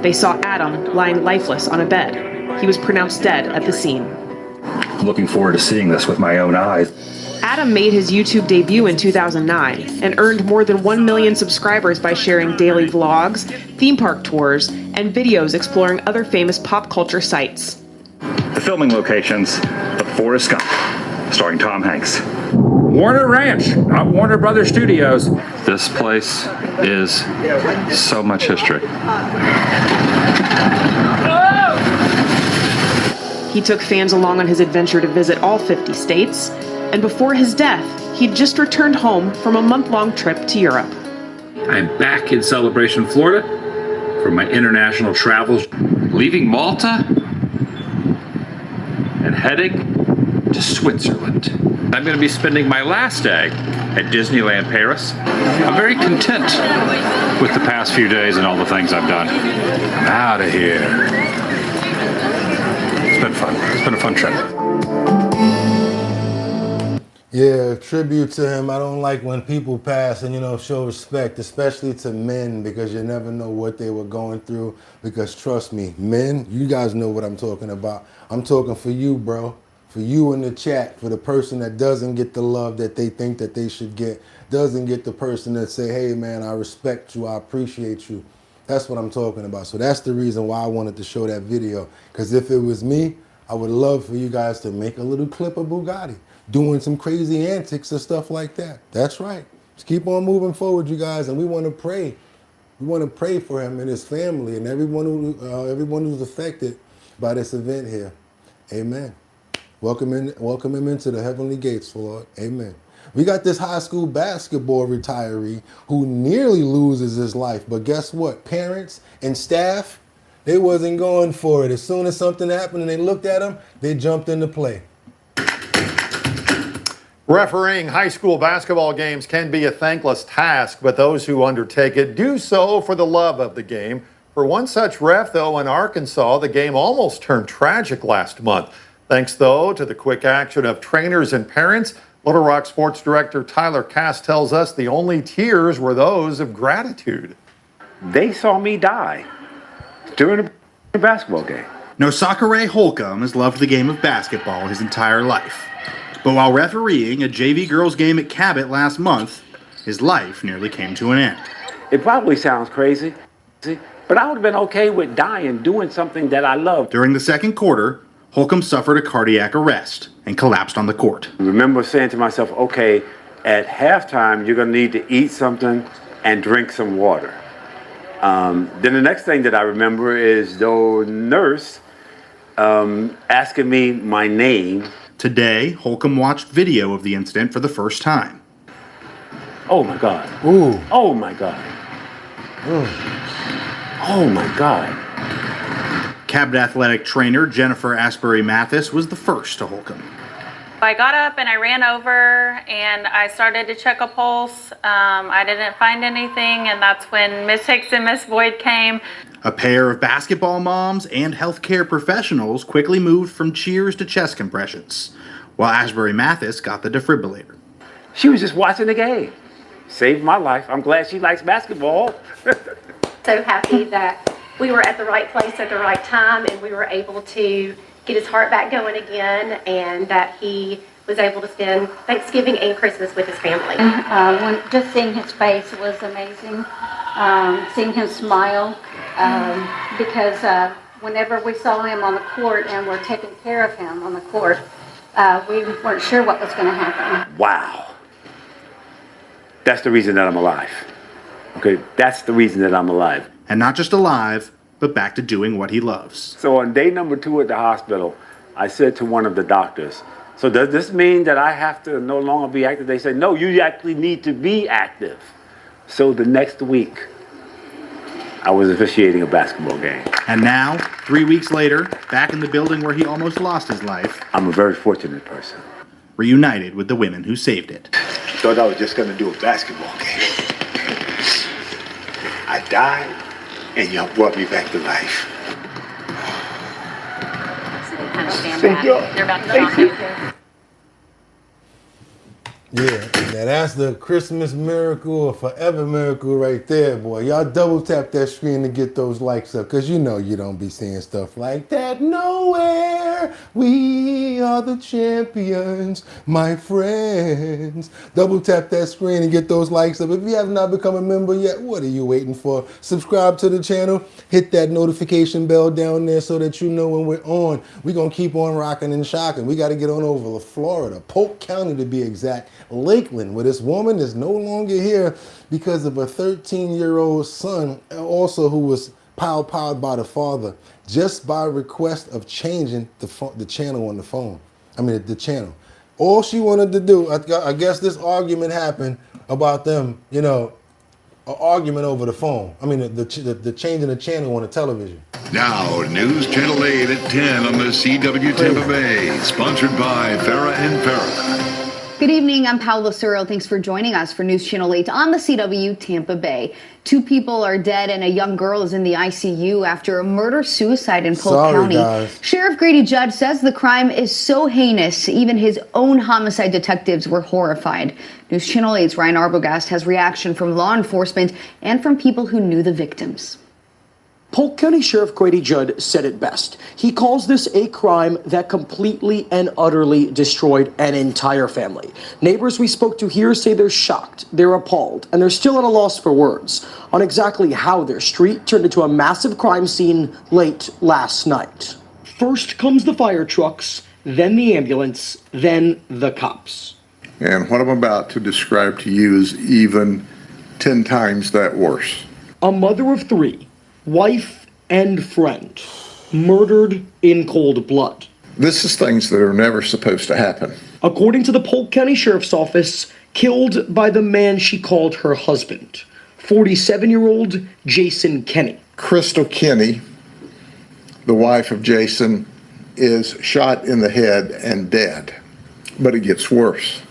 They saw Adam lying lifeless on a bed. He was pronounced dead at the scene. Looking forward to seeing this with my own eyes. Adam made his YouTube debut in 2009 and earned more than 1 million subscribers by sharing daily vlogs, theme park tours, and videos exploring other famous pop culture sites. The filming locations of Forrest Gump, starring Tom Hanks. Warner Ranch, not Warner Brothers Studios. This place is so much history. He took fans along on his adventure to visit all 50 states, and before his death, he'd just returned home from a month-long trip to Europe. I'm back in Celebration, Florida for my international travels, leaving Malta and heading to Switzerland. I'm going to be spending my last day at Disneyland Paris. I'm very content with the past few days and all the things I've done. I'm out of here. It's been fun. It's been a fun trip. Yeah, tribute to him. I don't like when people pass and, show respect, especially to men, because you never know what they were going through. Because trust me, men, you guys know what I'm talking about. I'm talking for you, bro. For you in the chat, for the person that doesn't get the love that they think that they should get, doesn't get the person that say, hey, man, I respect you, I appreciate you. That's what I'm talking about. So that's the reason why I wanted to show that video. Because if it was me, I would love for you guys to make a little clip of Bugatti doing some crazy antics and stuff like that. That's right. Just keep on moving forward, you guys, and we want to pray. We want to pray for him and his family and everyone who's affected by this event here. Amen. Welcome him into the heavenly gates, Lord. Amen. We got this high school basketball retiree who nearly loses his life, but guess what? Parents and staff, they wasn't going for it. As soon as something happened and they looked at him, they jumped into play. Refereeing high school basketball games can be a thankless task, but those who undertake it do so for the love of the game. For one such ref, though, in Arkansas, the game almost turned tragic last month. Thanks, though, to the quick action of trainers and parents, Little Rock Sports Director Tyler Cass tells us the only tears were those of gratitude. They saw me die during a basketball game. Nosakere Holcomb has loved the game of basketball his entire life. But while refereeing a JV girls game at Cabot last month, his life nearly came to an end. It probably sounds crazy, but I would have been okay with dying doing something that I loved. During the second quarter, Holcomb suffered a cardiac arrest and collapsed on the court. I remember saying to myself, okay, at halftime, you're going to need to eat something and drink some water. Then the next thing that I remember is the nurse asking me my name. Today, Holcomb watched video of the incident for the first time. Oh my God. Ooh. Oh my God. Oh my God. Cabot athletic trainer Jennifer Asbury Mathis was the first to Holcomb. I got up and I ran over and I started to check a pulse. I didn't find anything, and that's when Miss Hicks and Miss Boyd came. A pair of basketball moms and healthcare professionals quickly moved from cheers to chest compressions, while Asbury Mathis got the defibrillator. She was just watching the game. Saved my life. I'm glad she likes basketball. So happy that we were at the right place at the right time, and we were able to get his heart back going again, and that he was able to spend Thanksgiving and Christmas with his family. Just seeing his face was amazing. Seeing him smile, because whenever we saw him on the court and were taking care of him on the court, we weren't sure what was going to happen. Wow. That's the reason that I'm alive. Okay, that's the reason that I'm alive. And not just alive, but back to doing what he loves. So on day number 2 at the hospital, I said to one of the doctors, so does this mean that I have to no longer be active? They said, no, you actually need to be active. So the next week, I was officiating a basketball game. And now, 3 weeks later, back in the building where he almost lost his life, I'm a very fortunate person. Reunited with the women who saved it. Thought I was just going to do a basketball game. I died, and y'all brought me back to life. They're about to Yeah, now that's the Christmas miracle or forever miracle right there, boy. Y'all double tap that screen to get those likes up, because you know you don't be seeing stuff like that nowhere. We are the champions, my friends. Double tap that screen and get those likes up. If you have not become a member yet, what are you waiting for? Subscribe to the channel, hit that notification bell down there so that you know when we're on. We're going to keep on rocking and shocking. We got to get on over to Florida, Polk County to be exact. Lakeland, where this woman is no longer here because of a 13-year-old son, also who was piled by the father, just by request of changing the channel on the phone. I mean, the channel. All she wanted to do, I guess this argument happened about them, you know, an argument over the phone. I mean, the changing the channel on the television. Now, News Channel 8 at 10 on the CW Tampa Bay, sponsored by Farah and Farah. Good evening, I'm Paula Surreal. Thanks for joining us for News Channel 8 on the CW Tampa Bay. 2 people are dead and a young girl is in the ICU after a murder-suicide in Polk County. Guys. Sheriff Grady Judd says the crime is so heinous, even his own homicide detectives were horrified. News Channel 8's Ryan Arbogast has reaction from law enforcement and from people who knew the victims. Polk County Sheriff Grady Judd said it best. He calls this a crime that completely and utterly destroyed an entire family. Neighbors we spoke to here say they're shocked, they're appalled, and they're still at a loss for words on exactly how their street turned into a massive crime scene late last night. First comes the fire trucks, then the ambulance, then the cops. And what I'm about to describe to you is even 10 times that worse. A mother of 3, wife and friend, murdered in cold blood. This is things that are never supposed to happen. According to the Polk County Sheriff's Office, killed by the man she called her husband, 47-year-old Jason Kenny. Crystal Kenny, the wife of Jason, is shot in the head and dead. But it gets worse.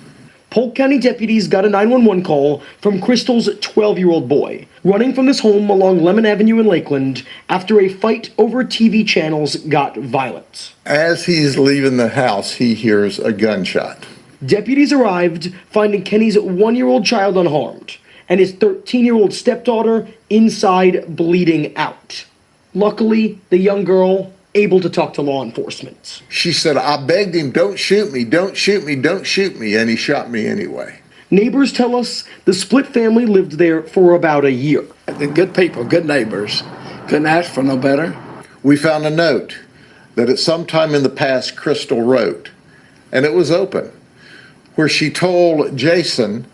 Polk County deputies got a 911 call from Crystal's 12-year-old boy, running from his home along Lemon Avenue in Lakeland after a fight over TV channels got violent. As he's leaving the house, he hears a gunshot. Deputies arrived, finding Kenny's 1-year-old child unharmed and his 13-year-old stepdaughter inside bleeding out. Luckily, the young girl able to talk to law enforcement. She said, I begged him, don't shoot me, don't shoot me, don't shoot me, and he shot me anyway. Neighbors tell us the split family lived there for about a year. The good people, good neighbors, couldn't ask for no better. We found a note that at some time in the past Crystal wrote, and it was open, where she told Jason,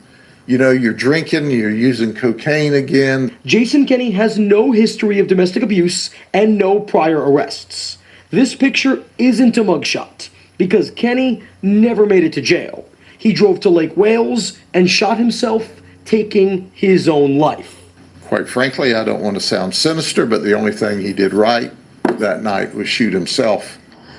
you know, you're drinking, you're using cocaine again. Jason Kenny has no history of domestic abuse and no prior arrests. This picture isn't a mugshot because Kenny never made it to jail. He drove to Lake Wales and shot himself, taking his own life. Quite frankly, I don't want to sound sinister, but the only thing he did right that night was shoot himself.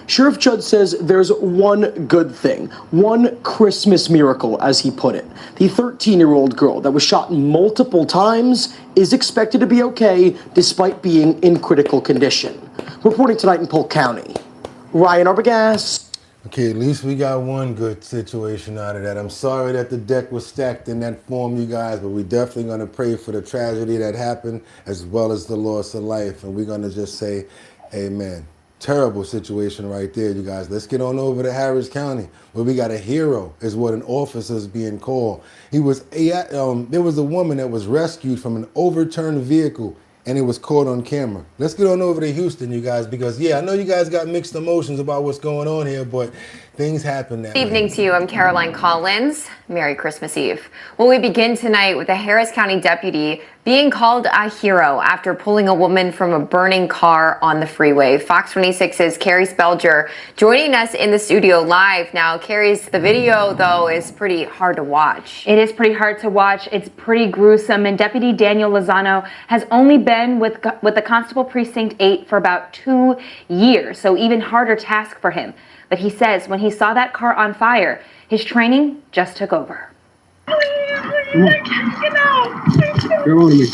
Sheriff Judd says there's one good thing, one Christmas miracle, as he put it. The 13-year-old girl that was shot multiple times is expected to be okay despite being in critical condition. Reporting tonight in Polk County, Ryan Arbogast. Okay, at least we got one good situation out of that. I'm sorry that the deck was stacked in that form, you guys, but we're definitely going to pray for the tragedy that happened as well as the loss of life. And we're going to just say amen. Terrible situation right there, you guys. Let's get on over to Harris County, where we got a hero, is what an officer's being called. There was a woman that was rescued from an overturned vehicle, and it was caught on camera. Let's get on over to Houston, you guys, because, yeah, I know you guys got mixed emotions about what's going on here, but things happen that way. Good evening to you. I'm Caroline Collins. Merry Christmas Eve. Well, we begin tonight with a Harris County deputy being called a hero after pulling a woman from a burning car on the freeway. Fox 26's Carrie Spelger joining us in the studio live. Now, Carrie's, the video, though, is pretty hard to watch. It is pretty hard to watch. It's pretty gruesome. And Deputy Daniel Lozano has only been with the Constable Precinct 8 for about 2 years, so even harder task for him. But he says when he saw that car on fire, his training just took over. You're on me.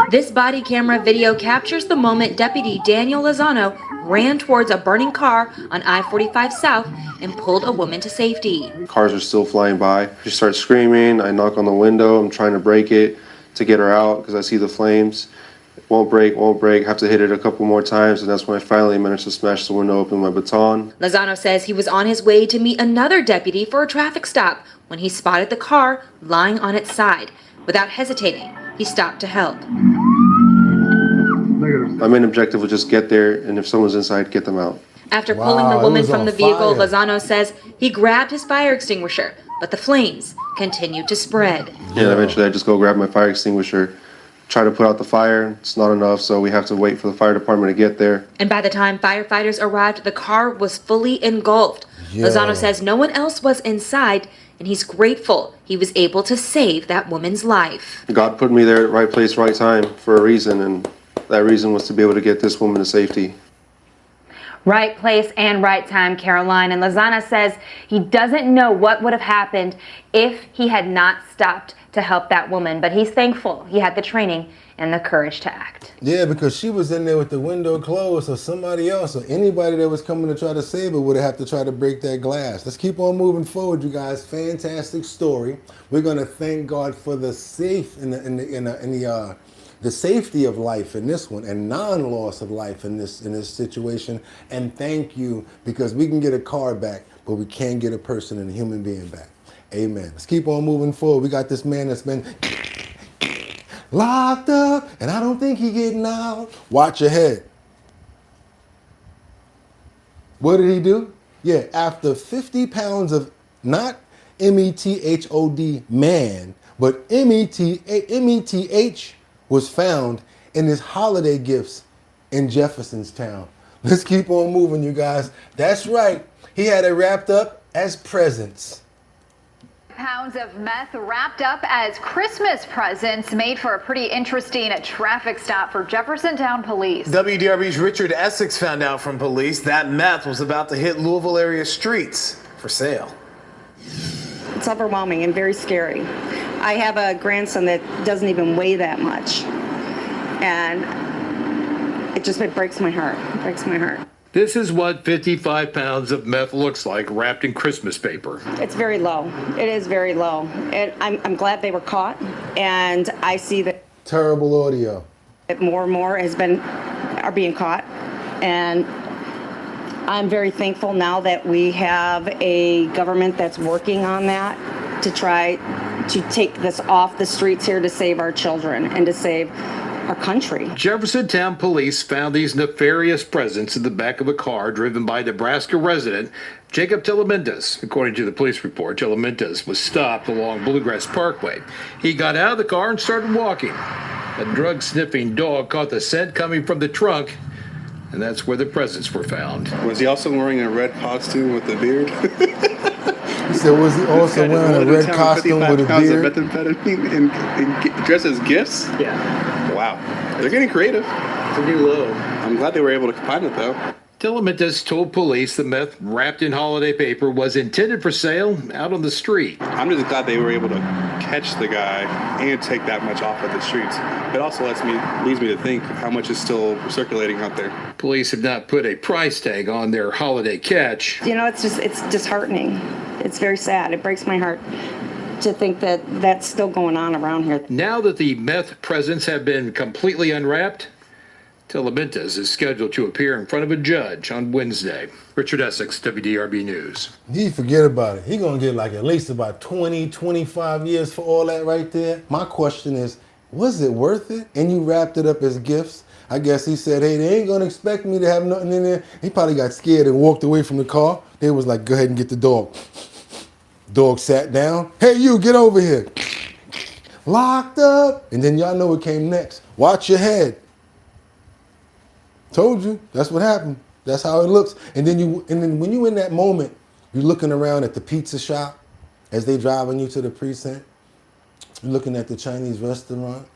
This body camera video captures the moment Deputy Daniel Lozano ran towards a burning car on I-45 South and pulled a woman to safety. Cars are still flying by. She starts screaming. I knock on the window. I'm trying to break it to get her out because I see the flames. Won't break, won't break. Have to hit it a couple more times, and that's when I finally managed to smash the window open with my baton. Lozano says he was on his way to meet another deputy for a traffic stop when he spotted the car lying on its side. Without hesitating, he stopped to help. My main objective was just get there, and if someone's inside, get them out. After pulling the woman from the vehicle, Lozano says he grabbed his fire extinguisher, but the flames continued to spread. And eventually I just go grab my fire extinguisher, try to put out the fire. It's not enough, so we have to wait for the fire department to get there. And by the time firefighters arrived, the car was fully engulfed. Lozano says no one else was inside, and he's grateful he was able to save that woman's life. God put me there at right place, right time for a reason, and that reason was to be able to get this woman to safety. Right place and right time, Caroline. And Lozano says he doesn't know what would have happened if he had not stopped to help that woman, but he's thankful he had the training and the courage to act. Yeah, because she was in there with the window closed, so somebody else or anybody that was coming to try to save her would have to try to break that glass. Let's keep on moving forward, you guys. Fantastic story. We're gonna thank God for the the safety of life in this one and non-loss of life in this situation. And thank you, because we can get a car back, but we can't get a person and a human being back. Amen. Let's keep on moving forward. We got this man that's been locked up, and I don't think he getting out. Watch your head. What did he do? Yeah, after 50 pounds of not METHOD man, but METH was found in his holiday gifts in Jeffersonstown. Let's keep on moving, you guys. That's right. He had it wrapped up as presents. Pounds of meth wrapped up as Christmas presents made for a pretty interesting traffic stop for Jeffersontown police. WDRB's Richard Essex found out from police that meth was about to hit Louisville area streets for sale. It's overwhelming and very scary. I have a grandson that doesn't even weigh that much, and it breaks my heart. It breaks my heart. This is what 55 pounds of meth looks like wrapped in Christmas paper. It's very low. It is very low. And I'm glad they were caught, and I see that terrible audio. That more and more are being caught, and I'm very thankful now that we have a government that's working on that to try to take this off the streets here to save our children and to save our country. Jeffersontown police found these nefarious presents in the back of a car driven by Nebraska resident Jacob Telementas. According to the police report, Telementas was stopped along Bluegrass Parkway. He got out of the car and started walking. A drug-sniffing dog caught the scent coming from the trunk, and that's where the presents were found. Was he also wearing a red costume with a beard? He said, was he also wearing a red costume with a beard? Methamphetamine and dressed as gifts? Yeah. Wow. They're getting creative. It's a new low. I'm glad they were able to find it, though. Telementas told police the meth wrapped in holiday paper was intended for sale out on the street. I'm just glad they were able to catch the guy and take that much off of the streets. It also leads me to think how much is still circulating out there. Police have not put a price tag on their holiday catch. You know, it's disheartening. It's very sad. It breaks my heart to think that that's still going on around here. Now that the meth presents have been completely unwrapped, Telementas is scheduled to appear in front of a judge on Wednesday. Richard Essex, WDRB News. He forget about it. He gonna get like at least about 20, 25 years for all that right there. My question is, was it worth it? And you wrapped it up as gifts. I guess he said, hey, they ain't gonna expect me to have nothing in there. He probably got scared and walked away from the car. They was like, go ahead and get the dog. Dog sat down. Hey, you, get over here. Locked up. And then y'all know what came next. Watch your head. Told you, that's what happened. That's how it looks. And then when you in that moment, you're looking around at the pizza shop as they driving you to the precinct. You're looking at the Chinese restaurant.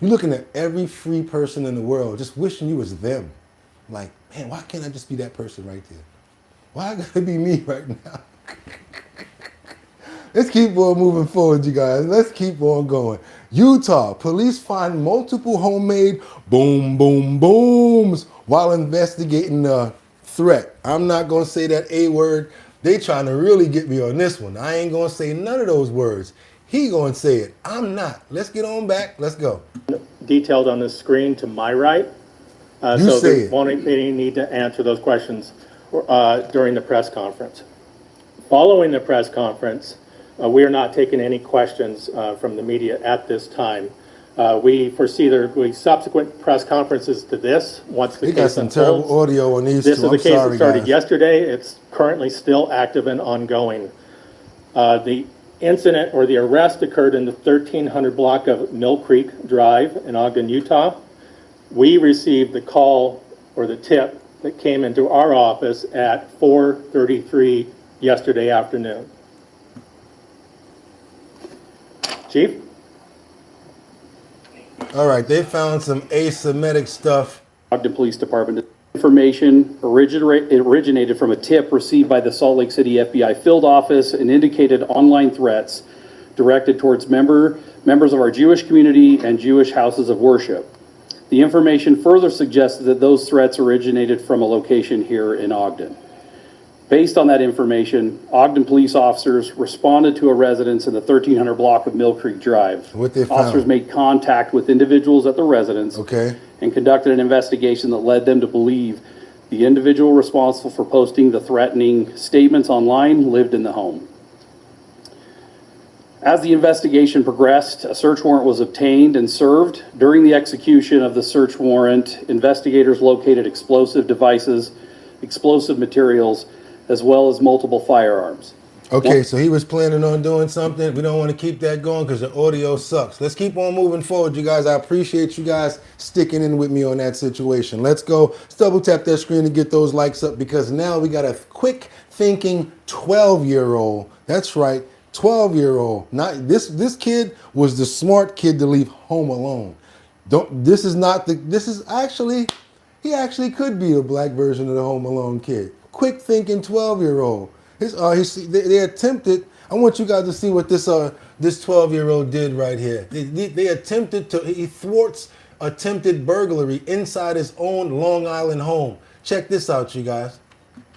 You're looking at every free person in the world, just wishing you was them. Like, man, why can't I just be that person right there? Why I gotta be me right now? Let's keep on moving forward, you guys. Let's keep on going. Utah, police find multiple homemade boom, boom, booms while investigating a threat. I'm not going to say that A word. They trying to really get me on this one. I ain't going to say none of those words. He going to say it. I'm not. Let's get on back. Let's go. Detailed on the screen to my right. You So say there it. won't any need to answer those questions during the press conference. Following the press conference, we are not taking any questions from the media at this time. We foresee there will be subsequent press conferences to this once the They case got some unfolds. terrible audio on these This two. is a I'm case sorry, that started guys. yesterday. It's currently still active and ongoing. The incident or the arrest occurred in the 1300 block of Mill Creek Drive in Ogden, Utah. We received the call or the tip that came into our office at 4:33 yesterday afternoon. Chief? All right, they found some asymmetric stuff. Ogden Police Department. Information originated from a tip received by the Salt Lake City FBI field office and indicated online threats directed towards members of our Jewish community and Jewish houses of worship. The information further suggested that those threats originated from a location here in Ogden. Based on that information, Ogden police officers responded to a residence in the 1300 block of Mill Creek Drive. What they found? Officers made contact with individuals at the residence. Okay. And conducted an investigation that led them to believe the individual responsible for posting the threatening statements online lived in the home. As the investigation progressed, a search warrant was obtained and served. During the execution of the search warrant, investigators located explosive devices, explosive materials, as well as multiple firearms. Okay, so he was planning on doing something. We don't want to keep that going because the audio sucks. Let's keep on moving forward, you guys. I appreciate you guys sticking in with me on that situation. Let's go. Let's double tap that screen to get those likes up because now we got a quick thinking 12-year-old. That's right, 12-year-old. Not this kid was the smart kid to leave home alone. He actually could be a black version of the Home Alone kid. Quick thinking 12-year-old. They attempted. I want you guys to see what this 12-year-old did right here. He thwarts attempted burglary inside his own Long Island home. Check this out, you guys.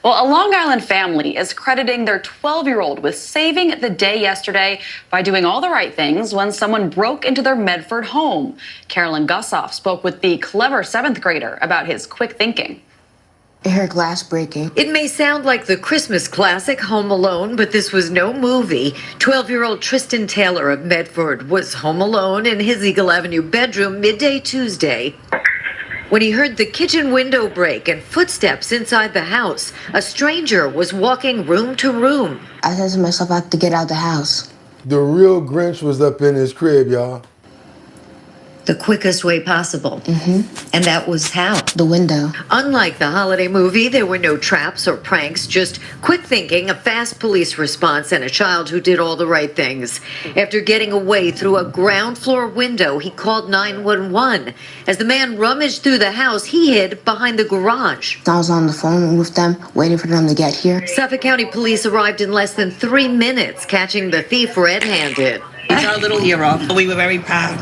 Well, a Long Island family is crediting their 12-year-old with saving the day yesterday by doing all the right things when someone broke into their Medford home. Carolyn Gussoff spoke with the clever 7th grader about his quick thinking. I heard glass breaking. It may sound like the Christmas classic Home Alone, but this was no movie. 12-year-old Tristan Taylor of Medford was home alone in his Eagle Avenue bedroom midday Tuesday when he heard the kitchen window break and footsteps inside the house. A stranger was walking room to room. I said to myself, I have to get out the house. The real Grinch was up in his crib, y'all. The quickest way possible. And that was how? The window. Unlike the holiday movie, there were no traps or pranks, just quick thinking, a fast police response, and a child who did all the right things. After getting away through a ground floor window, he called 911. As the man rummaged through the house, he hid behind the garage. I was on the phone with them, waiting for them to get here. Suffolk County Police arrived in less than 3 minutes, catching the thief red-handed. He's our little hero. We were very proud,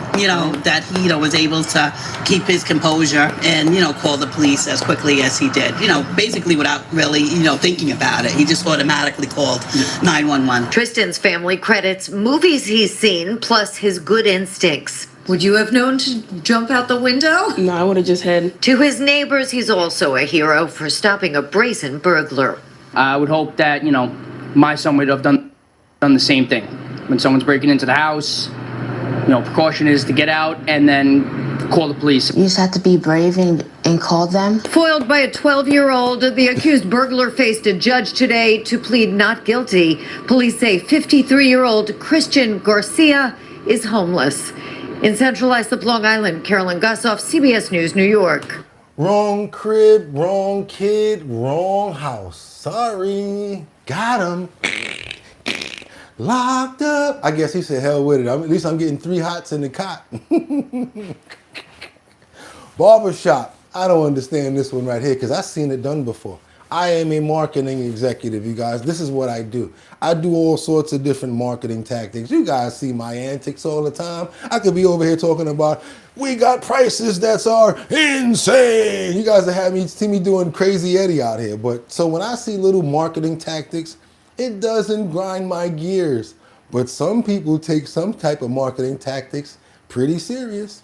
that he, was able to keep his composure and, call the police as quickly as he did. Basically without really, thinking about it. He just automatically called 911. Tristan's family credits movies he's seen, plus his good instincts. Would you have known to jump out the window? No, I would have just hid. To his neighbors, he's also a hero for stopping a brazen burglar. I would hope that, my son would have done the same thing. When someone's breaking into the house, precaution is to get out and then call the police. You just have to be brave and call them. Foiled by a 12-year-old, the accused burglar faced a judge today to plead not guilty. Police say 53-year-old Christian Garcia is homeless. In Central Islip, Long Island, Carolyn Gussoff, CBS News, New York. Wrong crib, wrong kid, wrong house. Sorry. Got him. Locked up. I guess he said hell with it. At least I'm getting 3 hots in the cot. Barbershop. I don't understand this one right here because I've seen it done before. I am a marketing executive, you guys. This is what I do. I do all sorts of different marketing tactics. You guys see my antics all the time. I could be over here talking about, we got prices that are insane. You guys have see me doing crazy Eddie out here. But so when I see little marketing tactics, it doesn't grind my gears. But some people take some type of marketing tactics pretty serious.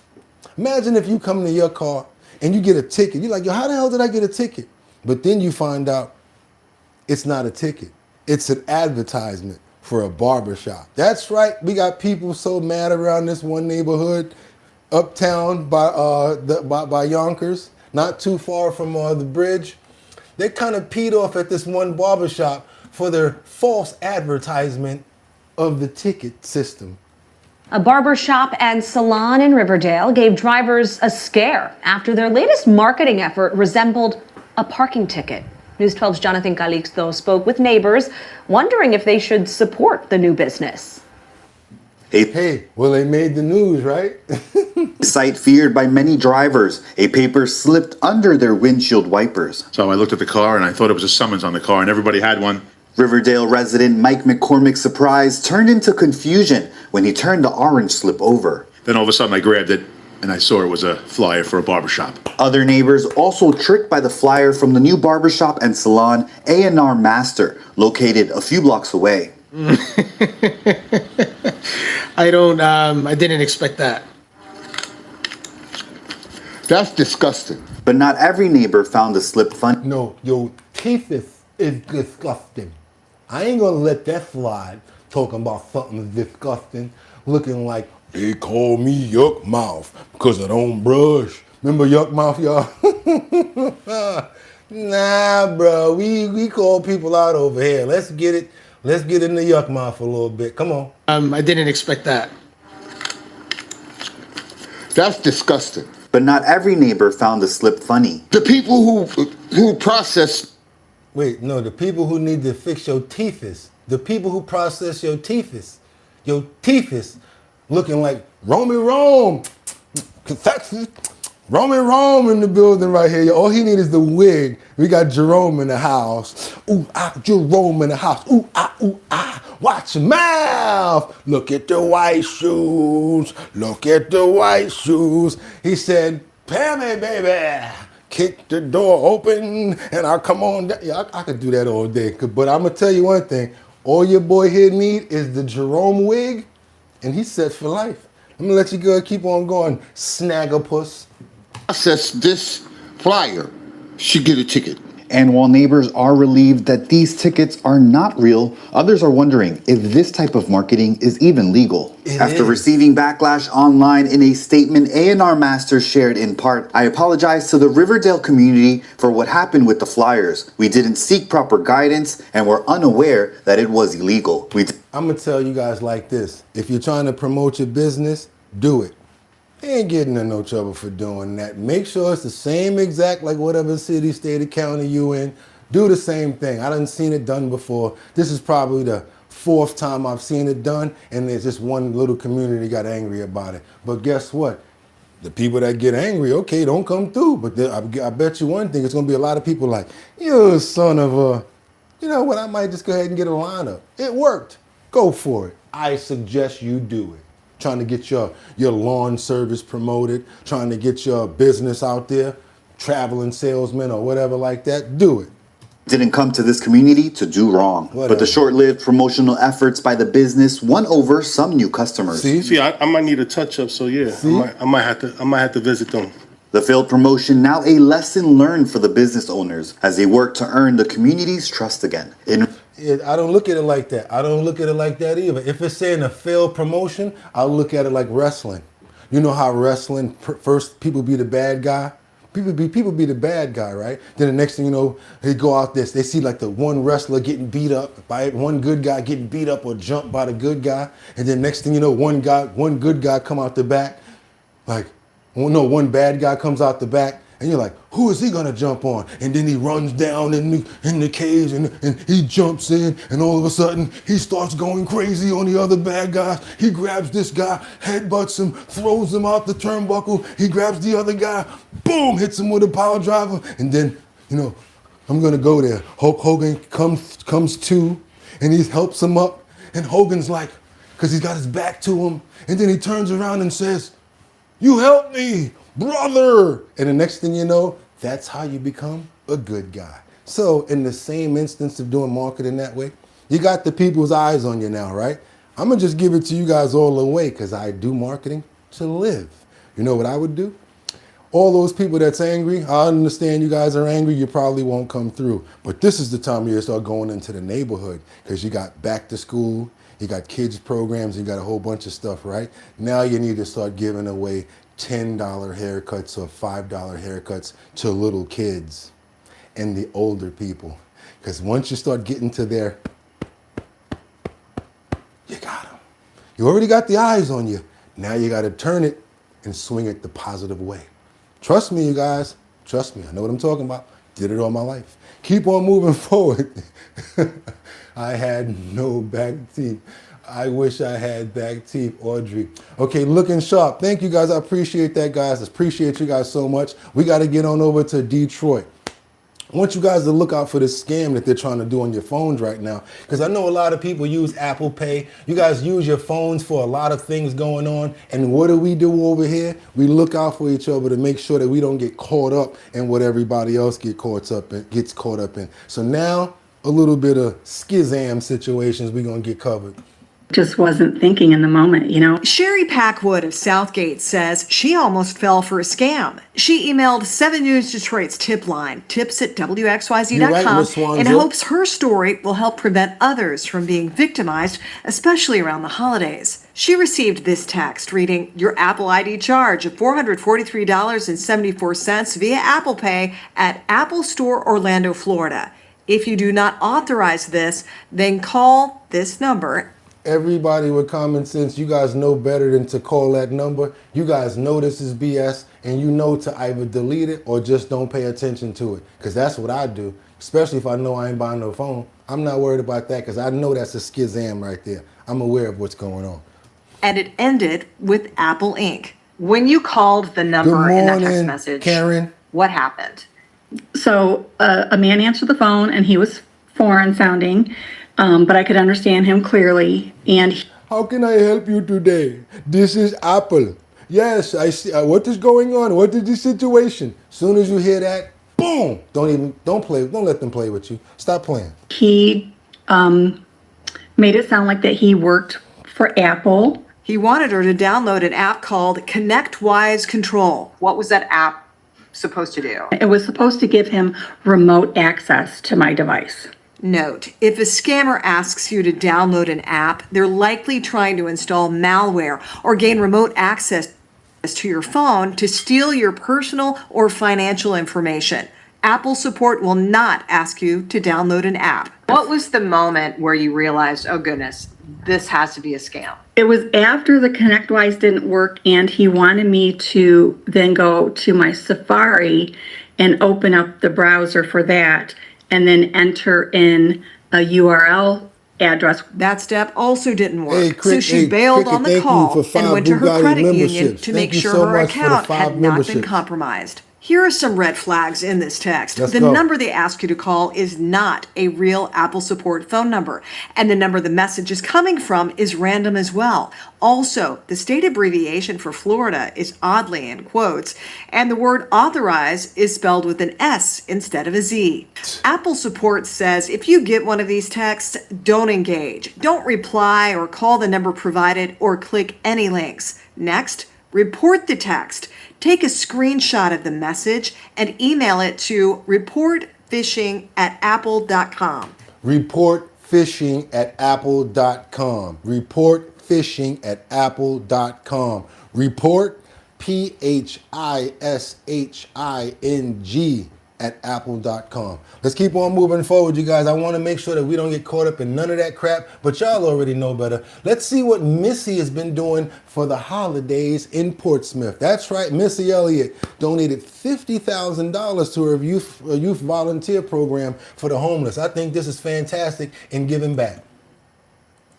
Imagine if you come to your car and you get a ticket. You're like, yo, how the hell did I get a ticket? But then you find out it's not a ticket. It's an advertisement for a barbershop. That's right. We got people so mad around this one neighborhood, uptown by Yonkers, not too far from the bridge. They kind of peed off at this one barbershop for their false advertisement of the ticket system. A barber shop and salon in Riverdale gave drivers a scare after their latest marketing effort resembled a parking ticket. News 12's Jonathan Calixto spoke with neighbors, wondering if they should support the new business. Hey, well, they made the news, right? Sight feared by many drivers. A paper slipped under their windshield wipers. So I looked at the car and I thought it was a summons on the car, and everybody had one. Riverdale resident Mike McCormick's surprise turned into confusion when he turned the orange slip over. Then all of a sudden I grabbed it and I saw it was a flyer for a barbershop. Other neighbors also tricked by the flyer from the new barbershop and salon A&R Master, located a few blocks away. I didn't expect that. That's disgusting. But not every neighbor found the slip funny. No, your teeth is disgusting. I ain't gonna let that slide, talking about something disgusting, looking like they call me Yuck Mouth because I don't brush. Remember Yuck Mouth, y'all? Nah, bro, we call people out over here. Let's get in the Yuck Mouth a little bit. Come on. I didn't expect that. That's disgusting. But not every neighbor found the slip funny. The people who process... Wait, no, the people who need to fix your teethis. The people who process your teethis. Your teethis looking like Roman Rome. Roman Rome in the building right here. All he needs is the wig. We got Jerome in the house. Ooh, ah, Jerome in the house. Ooh, ah. Watch your mouth. Look at the white shoes. Look at the white shoes. He said, Pammy, baby. Kick the door open and I'll come on down. Yeah, I could do that all day. But I'm going to tell you one thing. All your boy here need is the Jerome wig, and he's set for life. I'm going to let you go keep on going, Snagglepuss. Process this flyer should get a ticket. And while neighbors are relieved that these tickets are not real, others are wondering if this type of marketing is even legal. After receiving backlash online in a statement A&R Master shared in part, I apologize to the Riverdale community for what happened with the flyers. We didn't seek proper guidance and were unaware that it was illegal. I'm going to tell you guys like this. If you're trying to promote your business, do it. You ain't getting in no trouble for doing that. Make sure it's the same exact like whatever city, state, or county you in. Do the same thing. I done seen it done before. This is probably the 4th time I've seen it done, and there's just one little community got angry about it. But guess what? The people that get angry, okay, don't come through. But I bet you one thing, it's going to be a lot of people like, you son of a, you know what, I might just go ahead and get a lineup. It worked. Go for it. I suggest you do it. Trying to get your lawn service promoted, trying to get your business out there, traveling salesman or whatever like that, do it. Didn't come to this community to do wrong. Whatever. But the short-lived promotional efforts by the business won over some new customers. See, I might need a touch-up, so yeah, I might have to visit them. The failed promotion now a lesson learned for the business owners as they work to earn the community's trust again. I don't look at it like that. I don't look at it like that either. If it's saying a failed promotion, I'll look at it like wrestling. You know how wrestling, first people be the bad guy? People be the bad guy, right? Then the next thing you know, they go out there, they see like the one wrestler getting beat up by one good guy getting beat up or jumped by the good guy. And then next thing you know, one good guy come out the back. Like, one bad guy comes out the back. And you're like, who is he gonna jump on? And then he runs down in the cage and he jumps in, and all of a sudden he starts going crazy on the other bad guys. He grabs this guy, headbutts him, throws him out the turnbuckle. He grabs the other guy, boom, hits him with a power driver. And then, I'm gonna go there. Hulk Hogan comes to, and he helps him up, and Hogan's like, because he's got his back to him, and then he turns around and says, "You helped me, brother." And the next thing you know, that's how you become a good guy. So in the same instance of doing marketing that way, you got the people's eyes on you now, right? I'm gonna just give it to you guys all the way because I do marketing to live. You know what I would do? All those people that's angry, I understand you guys are angry, you probably won't come through. But this is the time you start going into the neighborhood because you got back to school, you got kids programs, you got a whole bunch of stuff, right? Now you need to start giving away $10 haircuts or $5 haircuts to little kids and the older people. Because once you start getting to there, you got them. You already got the eyes on you. Now you got to turn it and swing it the positive way. Trust me, you guys. Trust me. I know what I'm talking about. Did it all my life. Keep on moving forward. I had no back teeth. I wish I had back teeth, Audrey. Okay, looking sharp. Thank you, guys. I appreciate that, guys. I appreciate you guys so much. We got to get on over to Detroit. I want you guys to look out for this scam that they're trying to do on your phones right now. Because I know a lot of people use Apple Pay. You guys use your phones for a lot of things going on. And what do we do over here? We look out for each other to make sure that we don't get caught up in what everybody else gets caught up in. So now, a little bit of skizam situations we're going to get covered. Just wasn't thinking in the moment, you know. Sherry Packwood of Southgate says she almost fell for a scam. She emailed 7 News Detroit's tip line, tips@wxyz.com, in hopes her story will help prevent others from being victimized, especially around the holidays. She received this text reading, "Your Apple ID charge of $443.74 via Apple Pay at Apple Store, Orlando, Florida. If you do not authorize this, then call this number." Everybody with common sense, you guys know better than to call that number. You guys know this is BS, and you know to either delete it or just don't pay attention to it. Because that's what I do, especially if I know I ain't buying no phone. I'm not worried about that because I know that's a skizam right there. I'm aware of what's going on. And it ended with Apple Inc. When you called the number in that text message, Karen. What happened? So a man answered the phone and he was foreign sounding, but I could understand him clearly. And how can I help you today? This is Apple. Yes, I see. What is going on? What is the situation? Soon as you hear that, boom! Don't let them play with you. Stop playing. he made it sound like that he worked for Apple. He wanted her to download an app called ConnectWise Control. What was that app supposed to do? It was supposed to give him remote access to my device. Note, if a scammer asks you to download an app, they're likely trying to install malware or gain remote access to your phone to steal your personal or financial information. Apple support will not ask you to download an app. What was the moment where you realized, oh goodness, this has to be a scam? It was after the ConnectWise didn't work and he wanted me to then go to my Safari and open up the browser for that and then enter in a URL address. That step also didn't work. So she bailed on the call and went to her credit union to make sure her account had not been compromised. Here are some red flags in this text. The number they ask you to call is not a real Apple support phone number, and the number the message is coming from is random as well. Also, the state abbreviation for Florida is oddly in quotes, and the word authorize is spelled with an S instead of a Z. Apple support says if you get one of these texts, don't engage. Don't reply or call the number provided or click any links. Next, report the text. Take a screenshot of the message and email it to reportphishing@apple.com. Reportphishing@apple.com. Reportphishing@apple.com. Report PHISHING at apple.com. Let's keep on moving forward, you guys. I want to make sure that we don't get caught up in none of that crap, but y'all already know better. Let's see what Missy has been doing for the holidays in Portsmouth. That's right, Missy Elliott donated $50,000 to her youth volunteer program for the homeless. I think this is fantastic in giving back.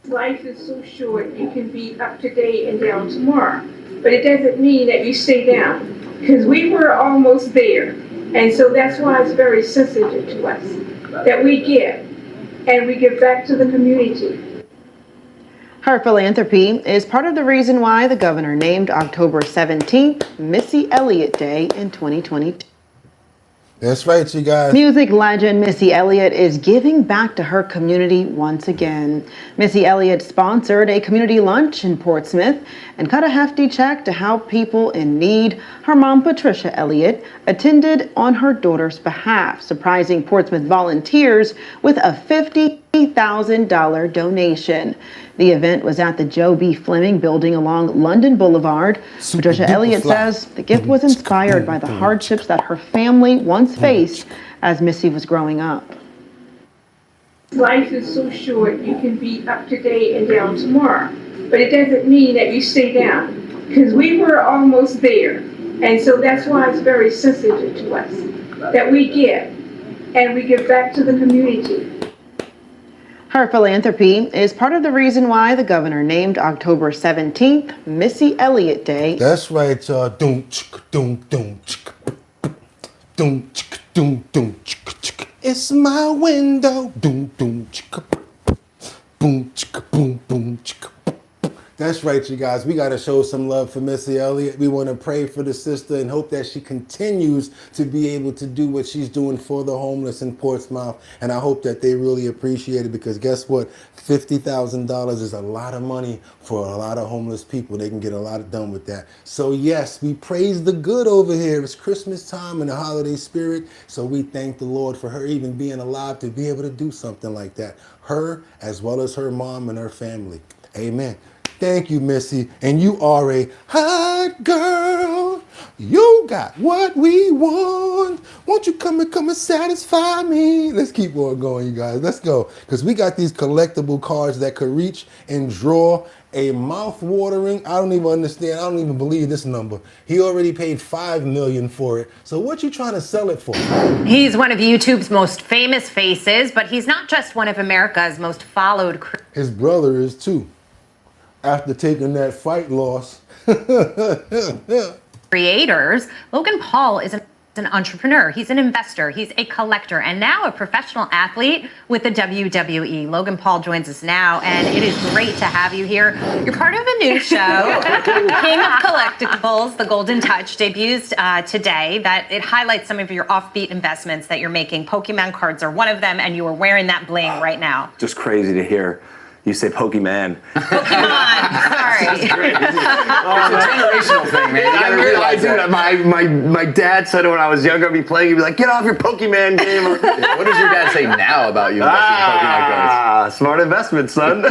Life is so short, you can be up today and down tomorrow, but it doesn't mean that you stay down, because we were almost there. And so that's why it's very sensitive to us that we give and we give back to the community. Her philanthropy is part of the reason why the governor named October 17th Missy Elliott Day in 2022. That's right, you guys. Music legend Missy Elliott is giving back to her community once again. Missy Elliott sponsored a community lunch in Portsmouth and cut a hefty check to help people in need. Her mom, Patricia Elliott, attended on her daughter's behalf, surprising Portsmouth volunteers with a $50,000 donation. The event was at the Joe B. Fleming building along London Boulevard. Patricia Elliott says the gift was inspired by the hardships that her family once faced as Missy was growing up. Life is so short, you can be up today and down tomorrow. But it doesn't mean that you stay down, because we were almost there. And so that's why it's very sensitive to us that we give and we give back to the community. Her philanthropy is part of the reason why the governor named October 17th Missy Elliott Day. That's right, y'all. Doom, chicka, doom, doom, chicka, doom, chicka, doom, doom, chicka, chicka. It's my window. Doom, doom, chicka, boom, chicka, boom, boom, chicka. That's right, you guys. We got to show some love for Missy Elliott. We want to pray for the sister and hope that she continues to be able to do what she's doing for the homeless in Portsmouth. And I hope that they really appreciate it, because guess what? $50,000 is a lot of money for a lot of homeless people. They can get a lot done with that. So yes, we praise the good over here. It's Christmas time and the holiday spirit. So we thank the Lord for her even being alive to be able to do something like that. Her, as well as her mom and her family. Amen. Thank you, Missy. And you are a hot girl. You got what we want. Won't you come and satisfy me? Let's keep on going, you guys. Let's go. Because we got these collectible cards that could reach and draw a mouth-watering, I don't even understand, I don't even believe this number. He already paid $5 million for it. So what you trying to sell it for? He's one of YouTube's most famous faces, but he's not just one of America's most followed. His brother is too. After taking that fight loss. Creators, Logan Paul is an entrepreneur. He's an investor. He's a collector and now a professional athlete with the WWE. Logan Paul joins us now, and it is great to have you here. You're part of a new show, King of Collectibles, The Golden Touch, debuts today. That it highlights some of your offbeat investments that you're making. Pokemon cards are one of them, and you are wearing that bling right now. Just crazy to hear you say Pokemon. Sorry. It's a generational thing, man. You gotta realize that. My dad said it when I was younger. I'd be playing, he'd be like, get off your Pokemon game. What does your dad say now about you investing in Pokemon cards? Smart investment, son.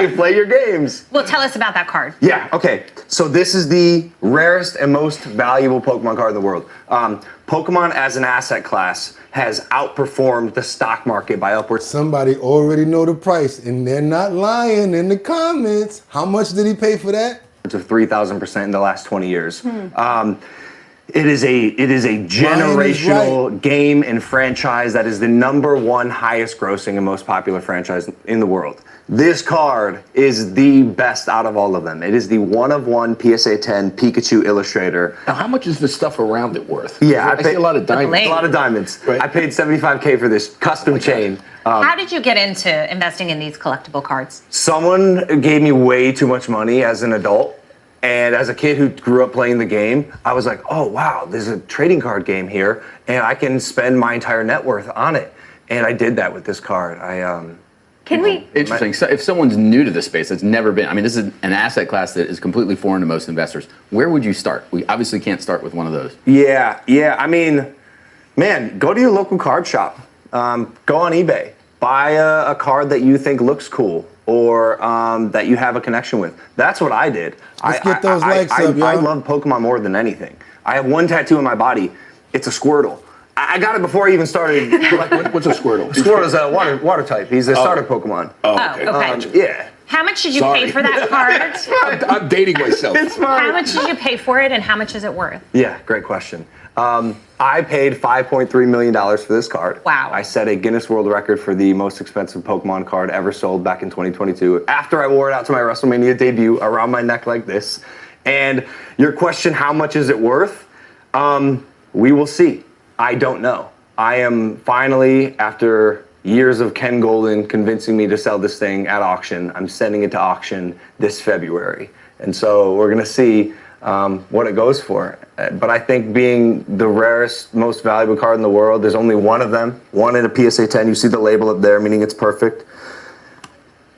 You play your games. Well, tell us about that card. Yeah, okay. So this is the rarest and most valuable Pokemon card in the world. Pokemon as an asset class has outperformed the stock market by upwards. Somebody already know the price, and they're not lying in the comments. How much did he pay for that? Of 3,000% in the last 20 years. It is a generational game and franchise that is the #1 highest grossing and most popular franchise in the world. This card is the best out of all of them. It is the 1-of-1 PSA 10 Pikachu Illustrator. Now, how much is the stuff around it worth? Yeah, I see a lot of diamonds. A lot of diamonds. Right. I paid $75K for this custom chain. How did you get into investing in these collectible cards? Someone gave me way too much money as an adult. And as a kid who grew up playing the game, I was like, oh, wow, there's a trading card game here, and I can spend my entire net worth on it. And I did that with this card. Interesting. So if someone's new to this space, that's never been, I mean, this is an asset class that is completely foreign to most investors. Where would you start? We obviously can't start with one of those. Yeah. I mean, man, go to your local card shop. Go on eBay. Buy a card that you think looks cool or that you have a connection with. That's what I did. Let's get those likes up, y'all. I love Pokemon more than anything. I have one tattoo on my body. It's a Squirtle. I got it before I even started. What's a Squirtle? Squirtle's a water type. He's a starter Pokemon. Okay. Yeah. How much did you pay for that card? I'm dating myself. How much did you pay for it, and how much is it worth? Yeah, great question. I paid $5.3 million for this card. Wow. I set a Guinness World Record for the most expensive Pokemon card ever sold back in 2022 after I wore it out to my WrestleMania debut around my neck like this. And your question, how much is it worth? We will see. I don't know. I am finally, after years of Ken Golden convincing me to sell this thing at auction, I'm sending it to auction this February. And so we're gonna see what it goes for. But I think being the rarest, most valuable card in the world, there's only one of them, one in a PSA 10. You see the label up there, meaning it's perfect.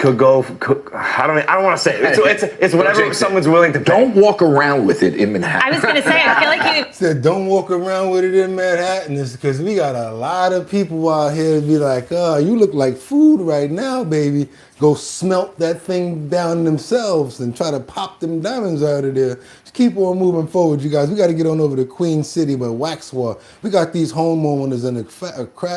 I don't want to say it. It's whatever someone's willing to pay. Don't walk around with it in Manhattan. I was going to say, I feel like you said don't walk around with it in Manhattan. It's because we got a lot of people out here to be like, oh, you look like food right now, baby. Go smelt that thing down themselves and try to pop them diamonds out of there. Just keep on moving forward, you guys. We got to get on over to Queen City by H+our. We got these homeowners and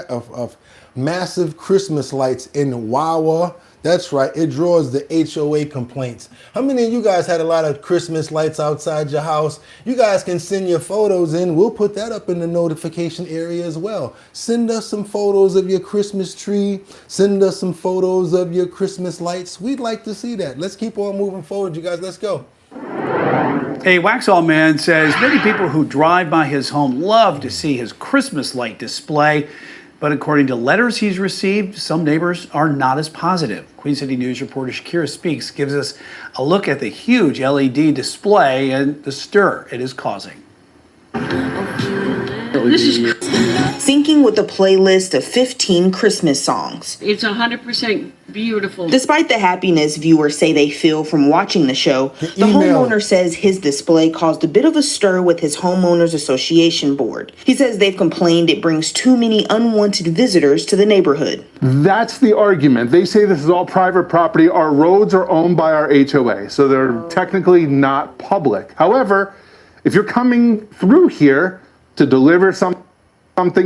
of massive Christmas lights in Wawa. That's right, it draws the HOA complaints. How many of you guys had a lot of Christmas lights outside your house? You guys can send your photos in. We'll put that up in the notification area as well. Send us some photos of your Christmas tree. Send us some photos of your Christmas lights. We'd like to see that. Let's keep on moving forward, you guys. Let's go. A Waxhaw man says many people who drive by his home love to see his Christmas light display. But according to letters he's received, some neighbors are not as positive. Queen City News reporter Shakira Speaks gives us a look at the huge LED display and the stir it is causing. This is syncing with a playlist of 15 Christmas songs. It's 100% beautiful. Despite the happiness viewers say they feel from watching the show, the homeowner says his display caused a bit of a stir with his homeowners association board. He says they've complained it brings too many unwanted visitors to the neighborhood. That's the argument. They say this is all private property. Our roads are owned by our HOA, so they're technically not public. However, if you're coming through here to deliver something,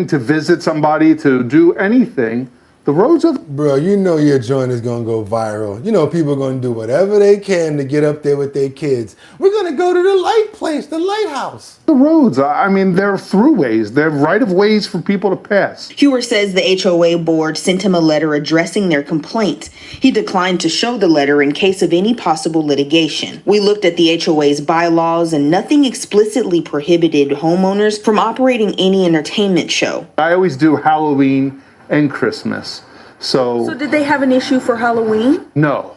to visit somebody, to do anything, the roads are... Bro, you know your joint is going to go viral. You know people are going to do whatever they can to get up there with their kids. We're going to go to the light place, the lighthouse. The roads, I mean, they're throughways. They're right-of-ways for people to pass. H+our says the HOA board sent him a letter addressing their complaint. He declined to show the letter in case of any possible litigation. We looked at the HOA's bylaws and nothing explicitly prohibited homeowners from operating any entertainment show. I always do Halloween and Christmas. So did they have an issue for Halloween? No